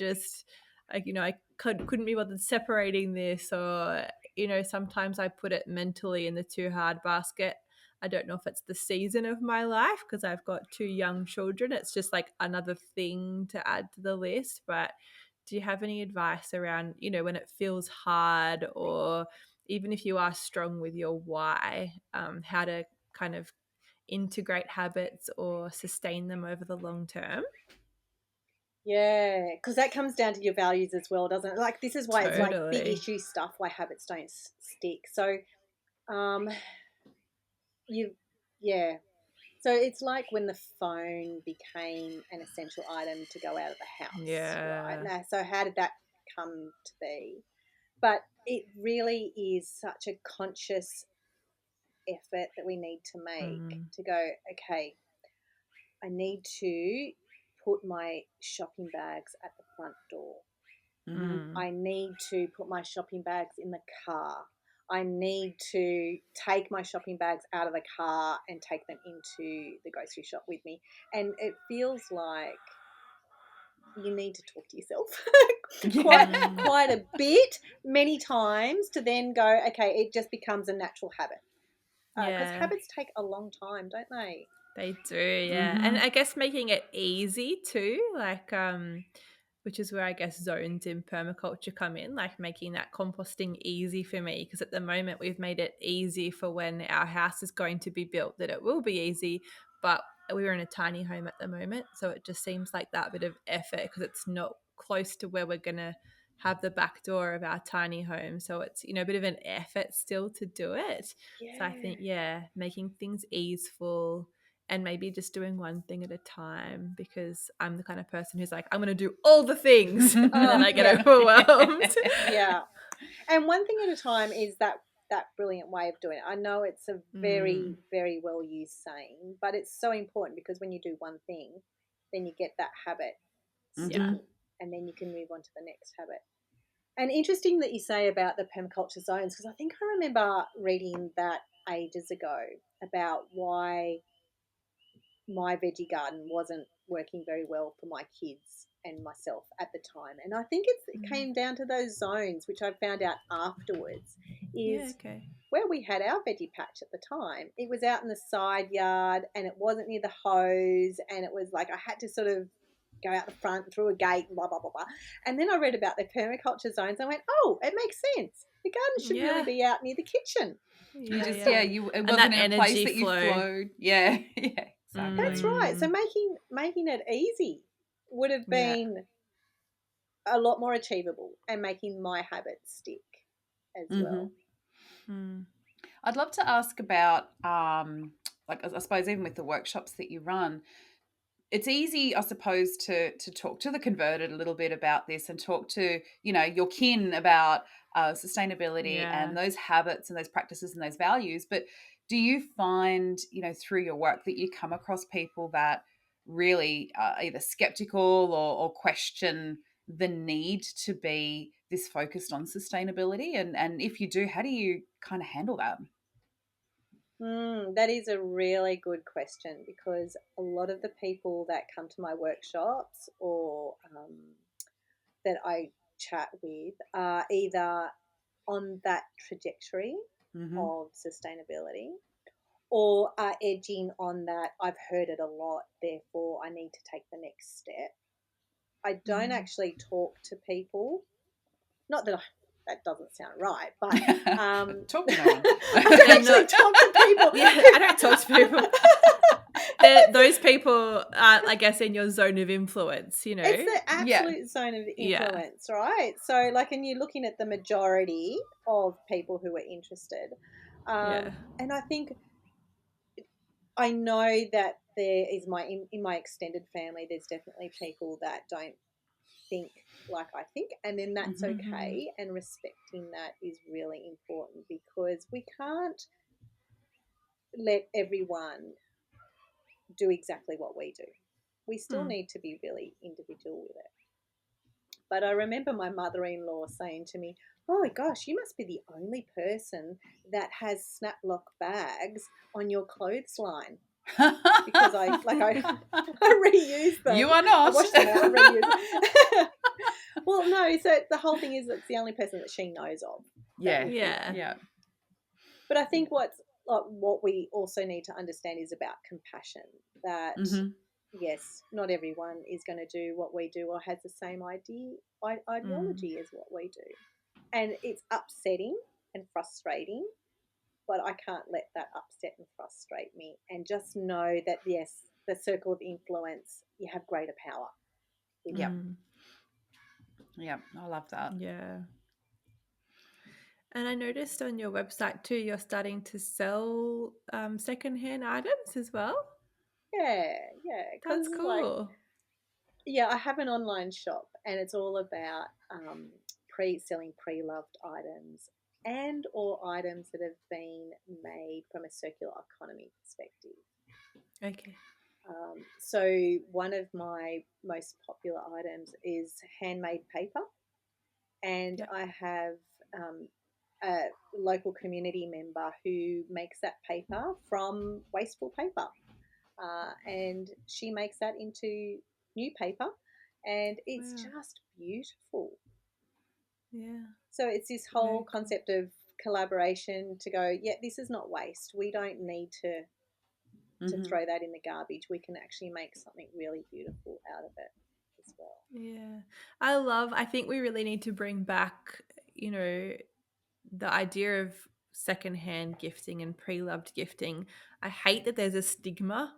couldn't be bothered separating this, or sometimes I put it mentally in the too hard basket. I don't know if it's the season of my life because I've got 2 young children. It's just like another thing to add to the list. But do you have any advice around, when it feels hard, or even if you are strong with your why, how to kind of integrate habits or sustain them over the long term? Yeah, because that comes down to your values as well, doesn't it? Like, this is why it's like big issue stuff, why habits don't stick. So, So it's like when the phone became an essential item to go out of the house, right? Now, so how did that come to be? But it really is such a conscious effort that we need to make to go, okay, I need to put my shopping bags at the front door. I need to put my shopping bags in the car. I need to take my shopping bags out of the car and take them into the grocery shop with me. And it feels like you need to talk to yourself quite a bit, many times, to then go, okay, it just becomes a natural habit. Because habits take a long time, don't they? They do, yeah. And I guess making it easy too, like which is where I guess zones in permaculture come in, like making that composting easy for me, because at the moment we've made it easy for when our house is going to be built, that it will be easy, but we're in a tiny home at the moment, so it just seems like that bit of effort because it's not close to where we're going to have the back door of our tiny home, so it's, you know, a bit of an effort still to do it. So I think making things easeful and maybe just doing one thing at a time, because I'm the kind of person who's like, I'm going to do all the things and then I get overwhelmed. And one thing at a time is that brilliant way of doing it. I know it's a very, very well used saying, but it's so important because when you do one thing, then you get that habit sticking, and then you can move on to the next habit. And interesting that you say about the permaculture zones, because I think I remember reading that ages ago about why my veggie garden wasn't working very well for my kids and myself at the time. And I think it came down to those zones, which I found out afterwards, is where we had our veggie patch at the time. It was out in the side yard and it wasn't near the hose, and it was like I had to sort of go out the front through a gate, blah, blah, blah, blah. And then I read about the permaculture zones. I went, oh, it makes sense. The garden should really be out near the kitchen. It wasn't in a place that you flowed. Exactly. That's right. So making it easy would have been a lot more achievable, and making my habits stick as well. I'd love to ask about, like, I suppose even with the workshops that you run, it's easy, I suppose, to talk to the converted a little bit about this and talk to, you know, your kin about sustainability and those habits and those practices and those values. But do you find, you know, through your work that you come across people that really are either skeptical or question the need to be this focused on sustainability? And if you do, how do you kind of handle that? That is a really good question, because a lot of the people that come to my workshops or that I chat with are either on that trajectory of sustainability, or are edging on that, I've heard it a lot, therefore I need to take the next step. I don't actually talk to people, not that that doesn't sound right, but talk to no one. I don't actually talk to people. I don't talk to people. Those people are, I guess, in your zone of influence, you know. It's the absolute zone of influence, right? So, like, and you're looking at the majority of people who are interested. And I think I know that there is in my extended family, there's definitely people that don't think like I think, and then that's okay, and respecting that is really important, because we can't let everyone do exactly what we do. We still need to be really individual with it. But I remember my mother-in-law saying to me, oh my gosh, you must be the only person that has snap lock bags on your clothesline. Because I reuse them. You are not. I wash them out and reuse them. Well, no, so the whole thing is it's the only person that she knows of. Yeah. But I think what we also need to understand is about compassion, that yes, not everyone is going to do what we do or has the same ideology as what we do. And it's upsetting and frustrating, but I can't let that upset and frustrate me, and just know that, yes, the circle of influence, you have greater power. Yeah, I love that. Yeah. And I noticed on your website too, you're starting to sell secondhand items as well. Yeah, yeah. That's cool. I have an online shop, and it's all about selling pre-loved items and or items that have been made from a circular economy perspective. Okay. So one of my most popular items is handmade paper, and I have a local community member who makes that paper from wasteful paper, and she makes that into new paper, and it's just beautiful. Yeah. So it's this whole concept of collaboration to go, yeah, this is not waste. We don't need to throw that in the garbage. We can actually make something really beautiful out of it as well. Yeah. I think we really need to bring back, the idea of secondhand gifting and pre-loved gifting. I hate that there's a stigma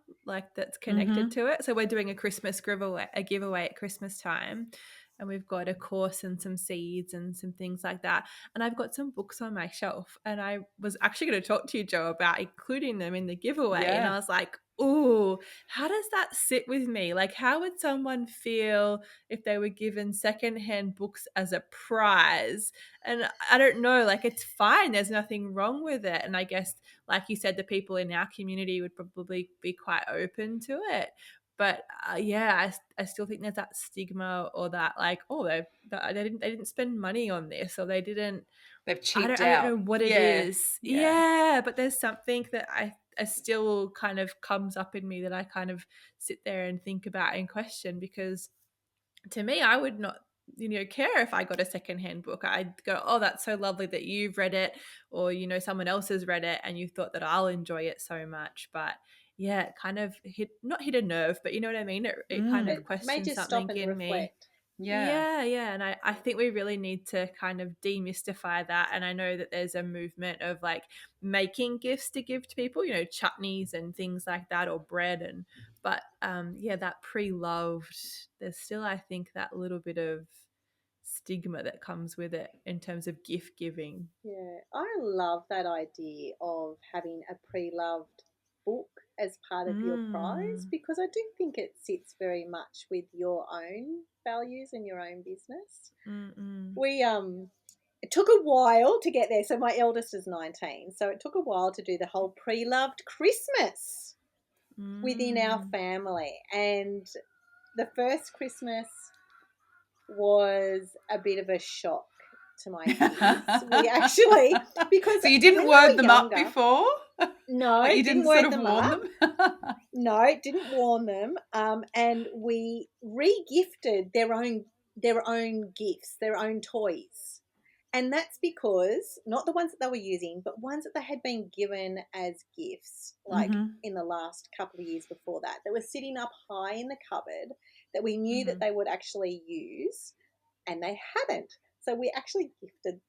that's connected to it. So we're doing a giveaway at Christmas time, and we've got a course and some seeds and some things like that. And I've got some books on my shelf, and I was actually going to talk to you, Jo, about including them in the giveaway. And I was like, ooh, how does that sit with me? Like, how would someone feel if they were given secondhand books as a prize? And I don't know, it's fine. There's nothing wrong with it. And I guess, like you said, the people in our community would probably be quite open to it. But I still think there's that stigma, or that they didn't spend money on this, or they've cheaped out. I don't know what it is. Yeah, but there's something that I still kind of comes up in me that I kind of sit there and think about and question, because to me, I would not care if I got a secondhand book. I'd go, oh, that's so lovely that you've read it, or someone else has read it and you thought that I'll enjoy it so much. But yeah, it kind of not hit a nerve, but you know what I mean? It kind of questioned something in me. Yeah. And I think we really need to kind of demystify that. And I know that there's a movement of making gifts to give to people, chutneys and things like that, or bread. But that pre-loved, there's still, I think, that little bit of stigma that comes with it in terms of gift giving. Yeah, I love that idea of having a pre-loved book as part of your prize, because I do think it sits very much with your own values and your own business. We it took a while to get there. So my eldest is 19, so it took a while to do the whole pre-loved Christmas within our family, and the first Christmas was a bit of a shock to my kids. We actually, because so you didn't word them up before? No, you didn't word sort of warn them. No, didn't warn them. And we re-gifted their own gifts, their own toys, and that's because not the ones that they were using, but ones that they had been given as gifts, in the last couple of years before that were sitting up high in the cupboard that we knew that they would actually use, and they hadn't. So we actually gifted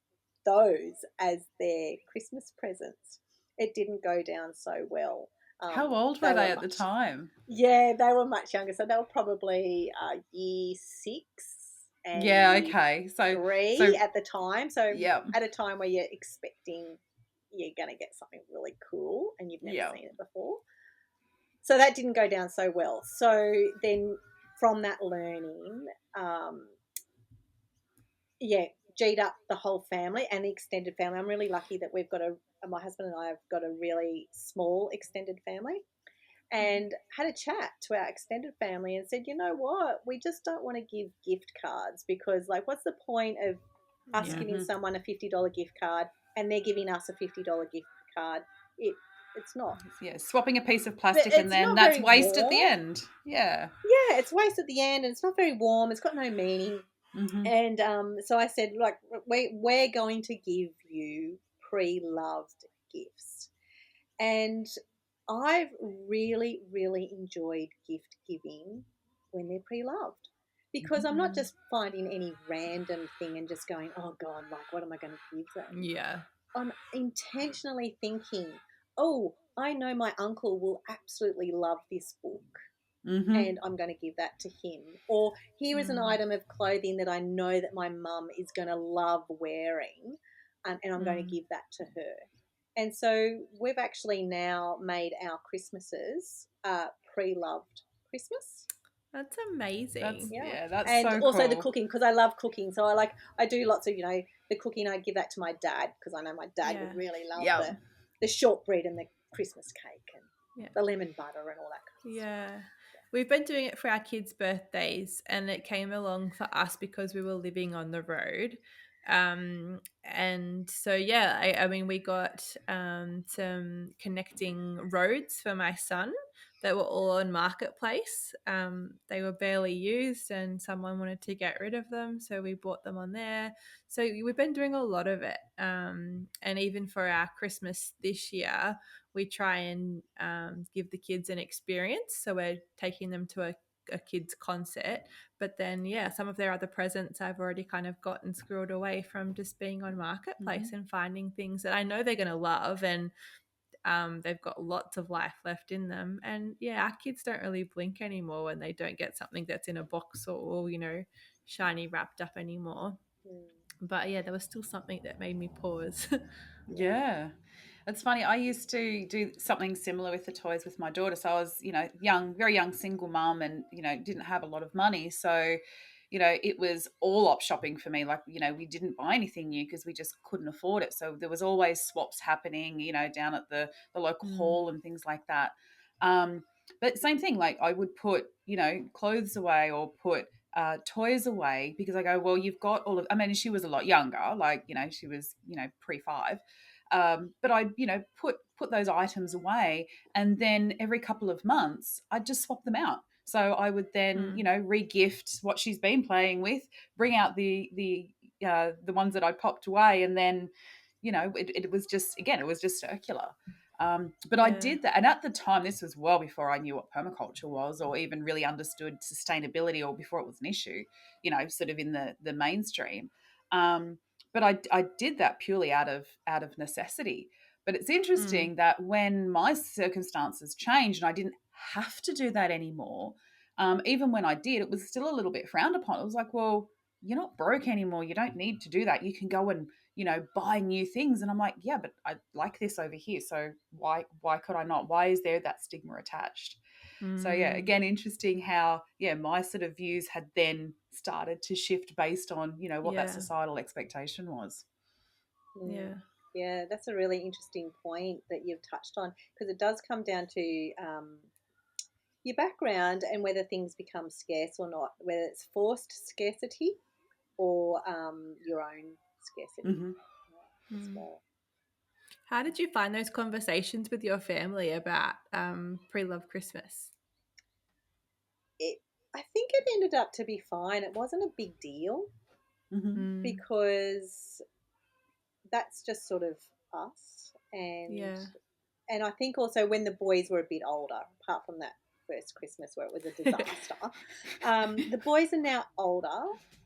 those as their Christmas presents. It didn't go down so well. How old were they at the time? Yeah, they were much younger. So they were probably year 6 and so 3 at the time. So yeah, at a time where you're expecting you're going to get something really cool and you've never seen it before. So that didn't go down so well. So then from that learning, G'd up the whole family and the extended family. I'm really lucky that we've got my husband and I have got a really small extended family, and had a chat to our extended family and said, you know what, we just don't want to give gift cards, because what's the point of us giving someone a $50 gift card and they're giving us a $50 gift card? It's not. Yeah, swapping a piece of plastic and then that's waste at the end. Yeah. Yeah, it's waste at the end, and it's not very warm. It's got no meaning. And so I said, we're going to give you pre-loved gifts. And I've really, really enjoyed gift giving when they're pre-loved, because I'm not just finding any random thing and just going, oh God, what am I going to give them? Yeah. I'm intentionally thinking, oh, I know my uncle will absolutely love this book. And I'm going to give that to him. Or here is an item of clothing that I know that my mum is going to love wearing, and I'm going to give that to her. And so we've actually now made our Christmases pre-loved Christmas. That's amazing. That's and so also cool. the cooking, because I love cooking. So I do lots of, the cooking. I give that to my dad because I know my dad would really love the shortbread and the Christmas cake and the lemon butter and all that kind of stuff. We've been doing it for our kids' birthdays, and it came along for us because we were living on the road. And so, I mean, we got some connecting roads for my son that were all on Marketplace. They were barely used and someone wanted to get rid of them, so we bought them on there. So we've been doing a lot of it. And even for our Christmas this year, we try and give the kids an experience. So we're taking them to a kids concert, but then some of their other presents I've already kind of gotten squirreled away from just being on Marketplace and finding things that I know they're going to love, and they've got lots of life left in them. And our kids don't really blink anymore when they don't get something that's in a box or shiny wrapped up anymore. But there was still something that made me pause. It's funny. I used to do something similar with the toys with my daughter. So I was, young, very young single mum, and, didn't have a lot of money. So, it was all op shopping for me. Like, we didn't buy anything new because we just couldn't afford it. So there was always swaps happening, down at the local hall and things like that. But same thing, like I would put, clothes away or put toys away because I go, well, you've got all of, I mean, she was a lot younger, like, she was, pre-5. But I, put those items away, and then every couple of months I'd just swap them out. So I would then, re-gift what she's been playing with, bring out the ones that I popped away, and then, it was just, again, it was just circular. But I did that, and at the time, this was well before I knew what permaculture was, or even really understood sustainability, or before it was an issue, sort of in the mainstream. But I did that purely out of necessity. But it's interesting that when my circumstances changed and I didn't have to do that anymore, even when I did, it was still a little bit frowned upon. It was like, well, you're not broke anymore. You don't need to do that. You can go and, buy new things. And I'm like, yeah, but I like this over here. So why could I not? Why is there that stigma attached? So again, interesting how my sort of views had then started to shift based on what that societal expectation was. Yeah, that's a really interesting point that you've touched on, because it does come down to your background and whether things become scarce or not, whether it's forced scarcity or your own scarcity as well. How did you find those conversations with your family about pre-loved Christmas? I think it ended up to be fine. It wasn't a big deal because that's just sort of us. And I think also when the boys were a bit older, apart from that first Christmas where it was a disaster, the boys are now older,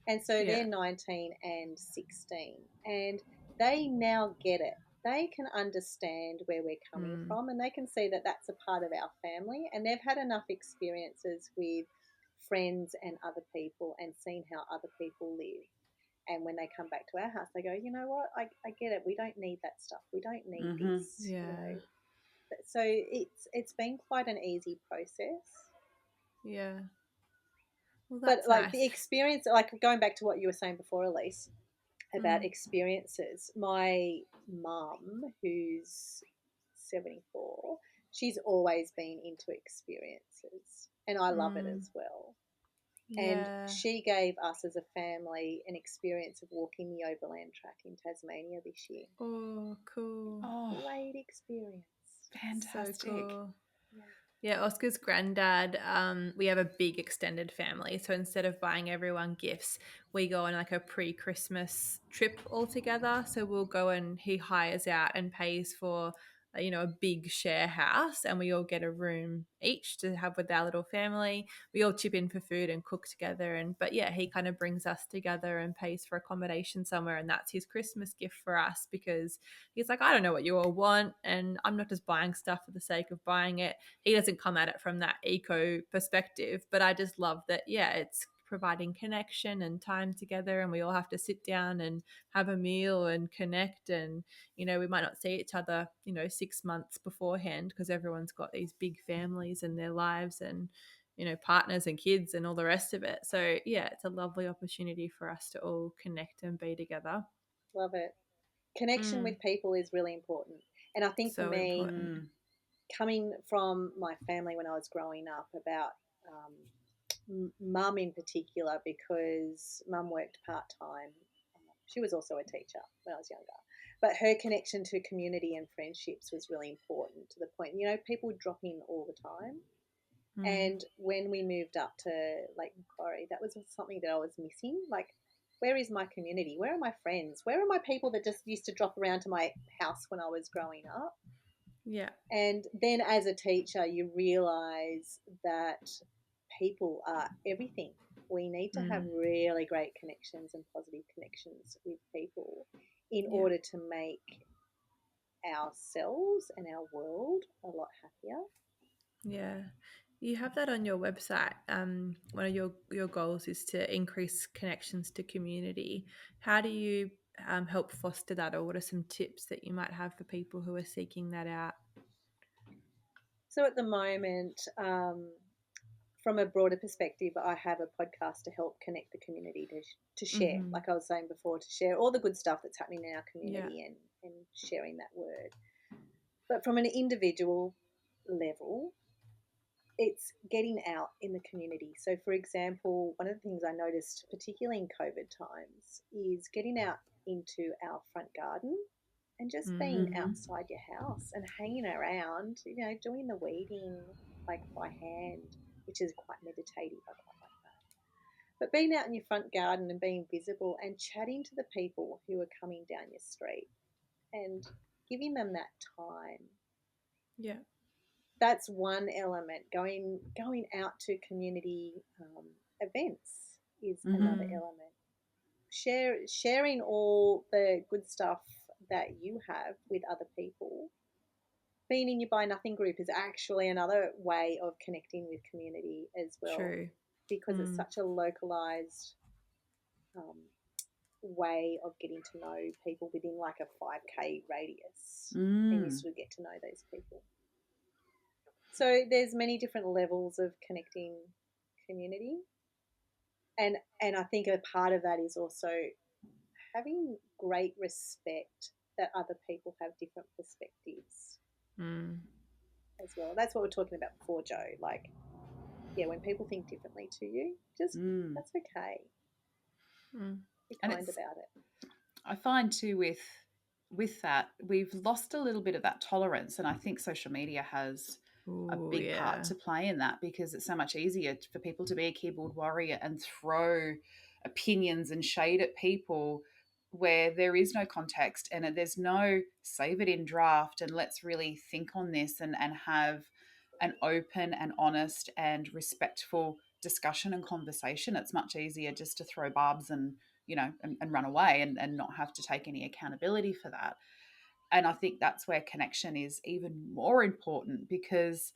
and so they're 19 and 16, and they now get it. They can understand where we're coming from, and they can see that that's a part of our family, and they've had enough experiences with friends and other people and seen how other people live. And when they come back to our house, they go, you know what, I get it. We don't need that stuff. We don't need this. So it's been quite an easy process. Yeah. Well, but like nice. The experience, like going back to what you were saying before, Elise, about experiences. My mum, who's 74, she's always been into experiences, and I love it as well. And she gave us as a family an experience of walking the overland track in Tasmania this year. Oh, cool. Great experience. Fantastic. So cool. Yeah, Oscar's granddad, we have a big extended family. So instead of buying everyone gifts, we go on like a pre-Christmas trip all together. So we'll go and he hires out and pays for, a big share house, and we all get a room each to have with our little family. We all chip in for food and cook together. But he kind of brings us together and pays for accommodation somewhere. And that's his Christmas gift for us, because he's like, I don't know what you all want, and I'm not just buying stuff for the sake of buying it. He doesn't come at it from that eco perspective, but I just love that, it's providing connection and time together, and we all have to sit down and have a meal and connect. And we might not see each other 6 months beforehand because everyone's got these big families and their lives and partners and kids and all the rest of it. So yeah, it's a lovely opportunity for us to all connect and be together. Love it. Connection with people is really important. And I think for me, important. coming from my family when I was growing up, about mum in particular, because mum worked part-time. She was also a teacher when I was younger. But her connection to community and friendships was really important, to the point, people would drop in all the time. And when we moved up to Lake Macquarie, that was something that I was missing. Like, where is my community? Where are my friends? Where are my people that just used to drop around to my house when I was growing up? Yeah. And then as a teacher, you realise that people are everything. We need to have really great connections and positive connections with people in order to make ourselves and our world a lot happier. Yeah. You have that on your website. One of your goals is to increase connections to community. How do you help foster that, or what are some tips that you might have for people who are seeking that out? So at the moment, from a broader perspective, I have a podcast to help connect the community to share, like I was saying before, to share all the good stuff that's happening in our community and sharing that word. But from an individual level, it's getting out in the community. So, for example, one of the things I noticed, particularly in COVID times, is getting out into our front garden and just being outside your house and hanging around, doing the weeding like by hand, which is quite meditative. I quite like that. But being out in your front garden and being visible and chatting to the people who are coming down your street and giving them that time. Yeah. That's one element. Going out to community events is another element. Sharing all the good stuff that you have with other people. Being in your Buy Nothing group is actually another way of connecting with community as well. True. Because it's such a localized way of getting to know people within like a 5K radius, and you sort of get to know those people. So there's many different levels of connecting community, and I think a part of that is also having great respect that other people have different perspectives as well. That's what we're talking about before, Joe. Like, when people think differently to you, just that's okay. Be kind about it. I find too with that, we've lost a little bit of that tolerance, and I think social media has a big part to play in that, because it's so much easier for people to be a keyboard warrior and throw opinions and shade at people where there is no context and there's no save it in draft and let's really think on this and have an open and honest and respectful discussion and conversation. It's much easier just to throw barbs and and run away and not have to take any accountability for that. And I think that's where connection is even more important, because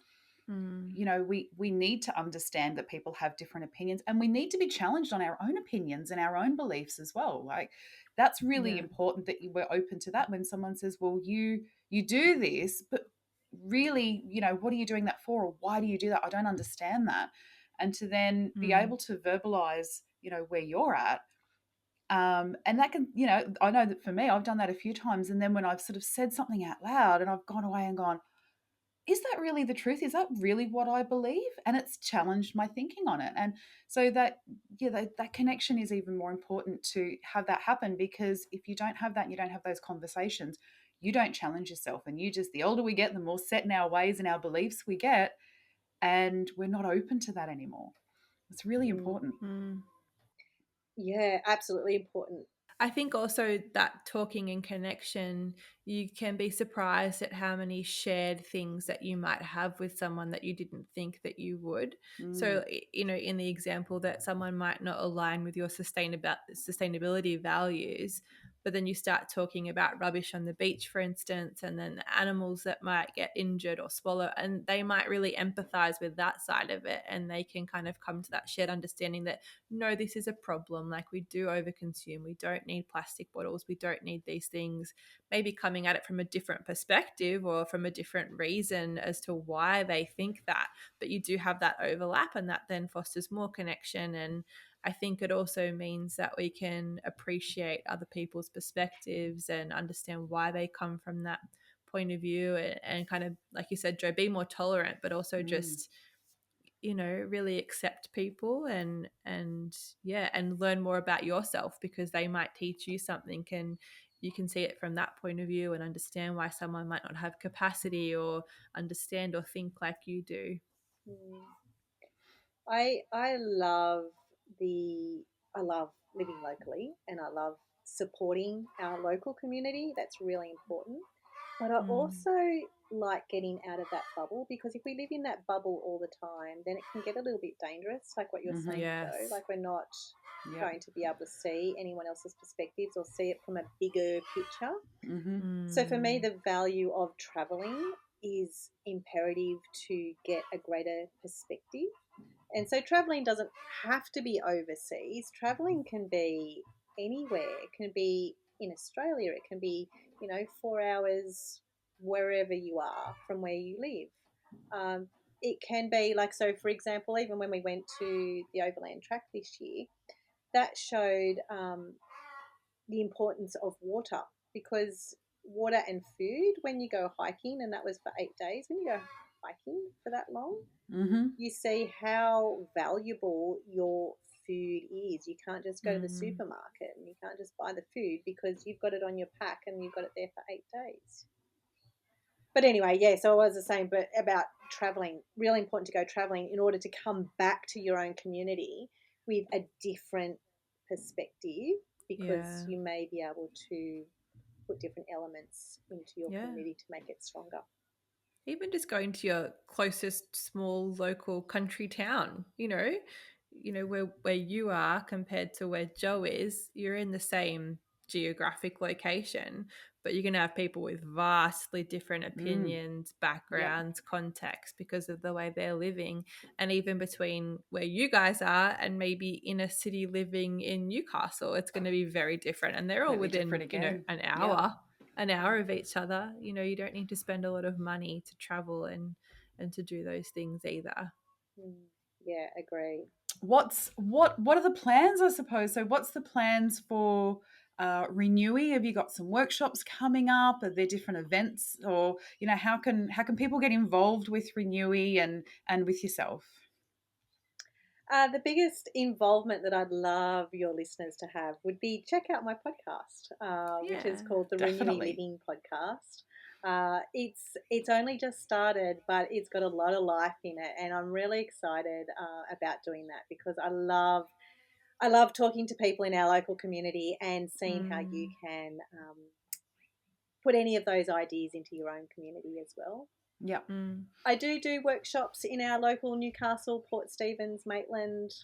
we need to understand that people have different opinions, and we need to be challenged on our own opinions and our own beliefs as well. Like, that's really important, that you were open to that. When someone says, well, you do this, but really, what are you doing that for? Or why do you do that? I don't understand that. And to then be able to verbalize, where you're at. And that can, I know that for me, I've done that a few times. And then when I've sort of said something out loud and I've gone away and gone, is that really the truth? Is that really what I believe? And it's challenged my thinking on it. And so that connection is even more important to have that happen, because if you don't have that and you don't have those conversations, you don't challenge yourself. And the older we get, the more set in our ways and our beliefs we get. And we're not open to that anymore. It's really important. Yeah, absolutely important. I think also that talking and connection, you can be surprised at how many shared things that you might have with someone that you didn't think that you would. So, in the example that someone might not align with your sustainability values, but then you start talking about rubbish on the beach, for instance, and then the animals that might get injured or swallow, and they might really empathize with that side of it, and they can kind of come to that shared understanding that, no, this is a problem. Like, we do overconsume. We don't need plastic bottles. We don't need these things. Maybe coming at it from a different perspective or from a different reason as to why they think that. But you do have that overlap, and that then fosters more connection. And I think it also means that we can appreciate other people's perspectives and understand why they come from that point of view, and kind of, like you said, Joe, be more tolerant, but also just, you know, really accept people, and yeah, and learn more about yourself, because they might teach you something, and you can see it from that point of view and understand why someone might not have capacity or understand or think like you do. Mm. I love I love living locally, and I love supporting our local community. That's really important. But I also like getting out of that bubble, because if we live in that bubble all the time, then it can get a little bit dangerous, like what you're saying, Yes. Joe. Like, we're not going to be able to see anyone else's perspectives or see it from a bigger picture. So for me, the value of traveling is imperative to get a greater perspective. And so traveling doesn't have to be overseas. Traveling can be anywhere. It can be in Australia. It can be, 4 hours wherever you are from where you live. It can be like, so for example, even when we went to the Overland Track this year, that showed the importance of water, because water and food, when you go hiking, and that was for 8 days, when you go hiking for that long, you see how valuable your food is. You can't just go to the supermarket and you can't just buy the food, because you've got it on your pack and you've got it there for 8 days. But anyway, yeah, so I was saying, but about traveling, really important to go traveling in order to come back to your own community with a different perspective, because you may be able to put different elements into your community to make it stronger. Even just going to your closest small local country town, you know where you are compared to where Joe is, you're in the same geographic location, but you're going to have people with vastly different opinions, backgrounds, context, because of the way they're living. And even between where you guys are and maybe inner city living in Newcastle, it's going to be very different, and they're all within an hour of each other. You don't need to spend a lot of money to travel and to do those things either. Yeah, agree. What are the plans, I suppose? So what's the plans for ReNewy? Have you got some workshops coming up? Are there different events, or how can people get involved with ReNewy and with yourself? The biggest involvement that I'd love your listeners to have would be check out my podcast, which is called the ReNewy Living Podcast. It's only just started, but it's got a lot of life in it, and I'm really excited about doing that, because I love talking to people in our local community and seeing how you can put any of those ideas into your own community as well. Yeah. I do workshops in our local Newcastle, Port Stephens, Maitland,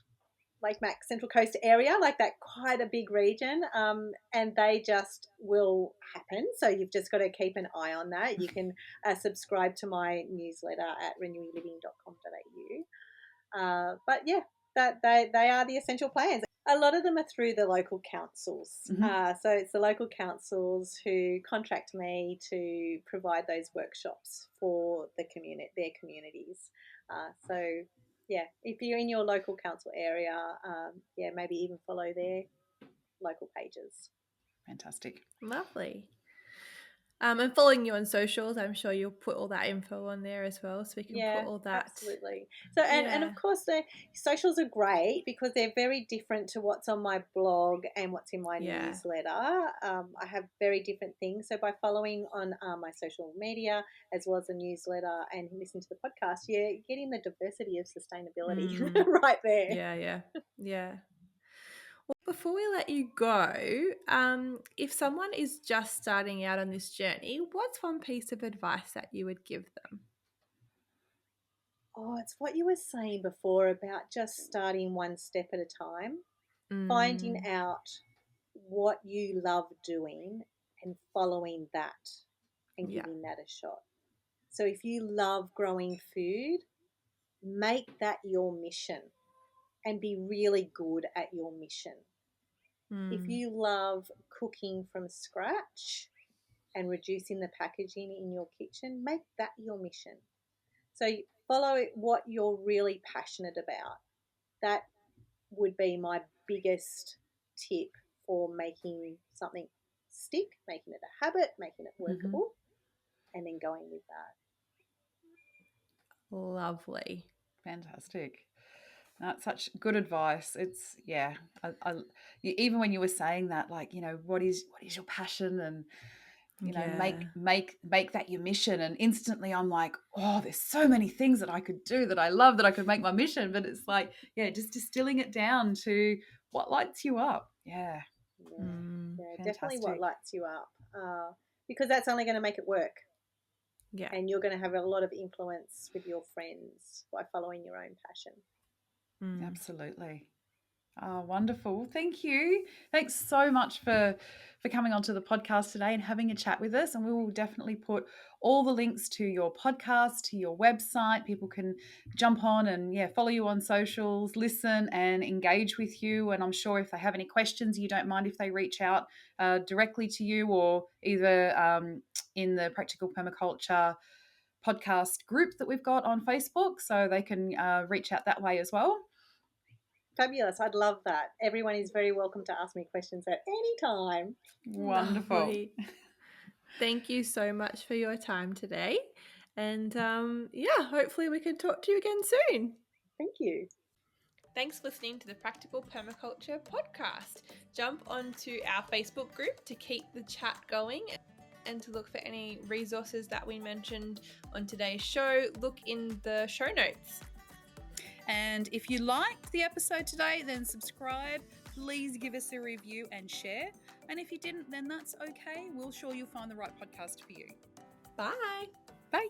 Lake Mac, Central Coast area, like that, quite a big region, and they just will happen. So you've just got to keep an eye on that. You can subscribe to my newsletter at renewnewyliving.com.au. But yeah, that they are the essential plans. A lot of them are through the local councils. So it's the local councils who contract me to provide those workshops for their communities. So yeah, if you're in your local council area, maybe even follow their local pages. Fantastic. Lovely. And following you on socials, I'm sure you'll put all that info on there as well, so we can put all that. Absolutely. So and of course the socials are great, because they're very different to what's on my blog and what's in my newsletter. I have very different things. So by following on my social media as well as the newsletter and listen to the podcast, you're getting the diversity of sustainability right there. Yeah. Well, before we let you go, if someone is just starting out on this journey, what's one piece of advice that you would give them? Oh, it's what you were saying before about just starting one step at a time, finding out what you love doing and following that and Yeah. giving that a shot. So if you love growing food, make that your mission and be really good at your mission. If you love cooking from scratch and reducing the packaging in your kitchen, make that your mission. So follow what you're really passionate about. That would be my biggest tip for making something stick, making it a habit, making it workable, and then going with that. Lovely. Fantastic. That's such good advice. It's even when you were saying that, like, you know, what is your passion, and you know, make that your mission. And instantly I'm like, oh, there's so many things that I could do that I love that I could make my mission. But it's like, yeah, just distilling it down to what lights you up. Yeah. Definitely what lights you up, because that's only going to make it work. Yeah. And you're going to have a lot of influence with your friends by following your own passion. Absolutely. Oh, wonderful. Thank you. Thanks so much for coming onto the podcast today and having a chat with us. And we will definitely put all the links to your podcast, to your website. People can jump on and follow you on socials, listen and engage with you. And I'm sure if they have any questions, you don't mind if they reach out directly to you, or either in the Practical Permaculture podcast group that we've got on Facebook, so they can reach out that way as well. Fabulous. I'd love that. Everyone is very welcome to ask me questions at any time. Wonderful. Lovely. Thank you so much for your time today. And hopefully we can talk to you again soon. Thank you. Thanks for listening to the Practical Permaculture Podcast. Jump onto our Facebook group to keep the chat going and to look for any resources that we mentioned on today's show. Look in the show notes. And if you liked the episode today, then subscribe. Please give us a review and share. And if you didn't, then that's okay. We're sure you'll find the right podcast for you. Bye. Bye.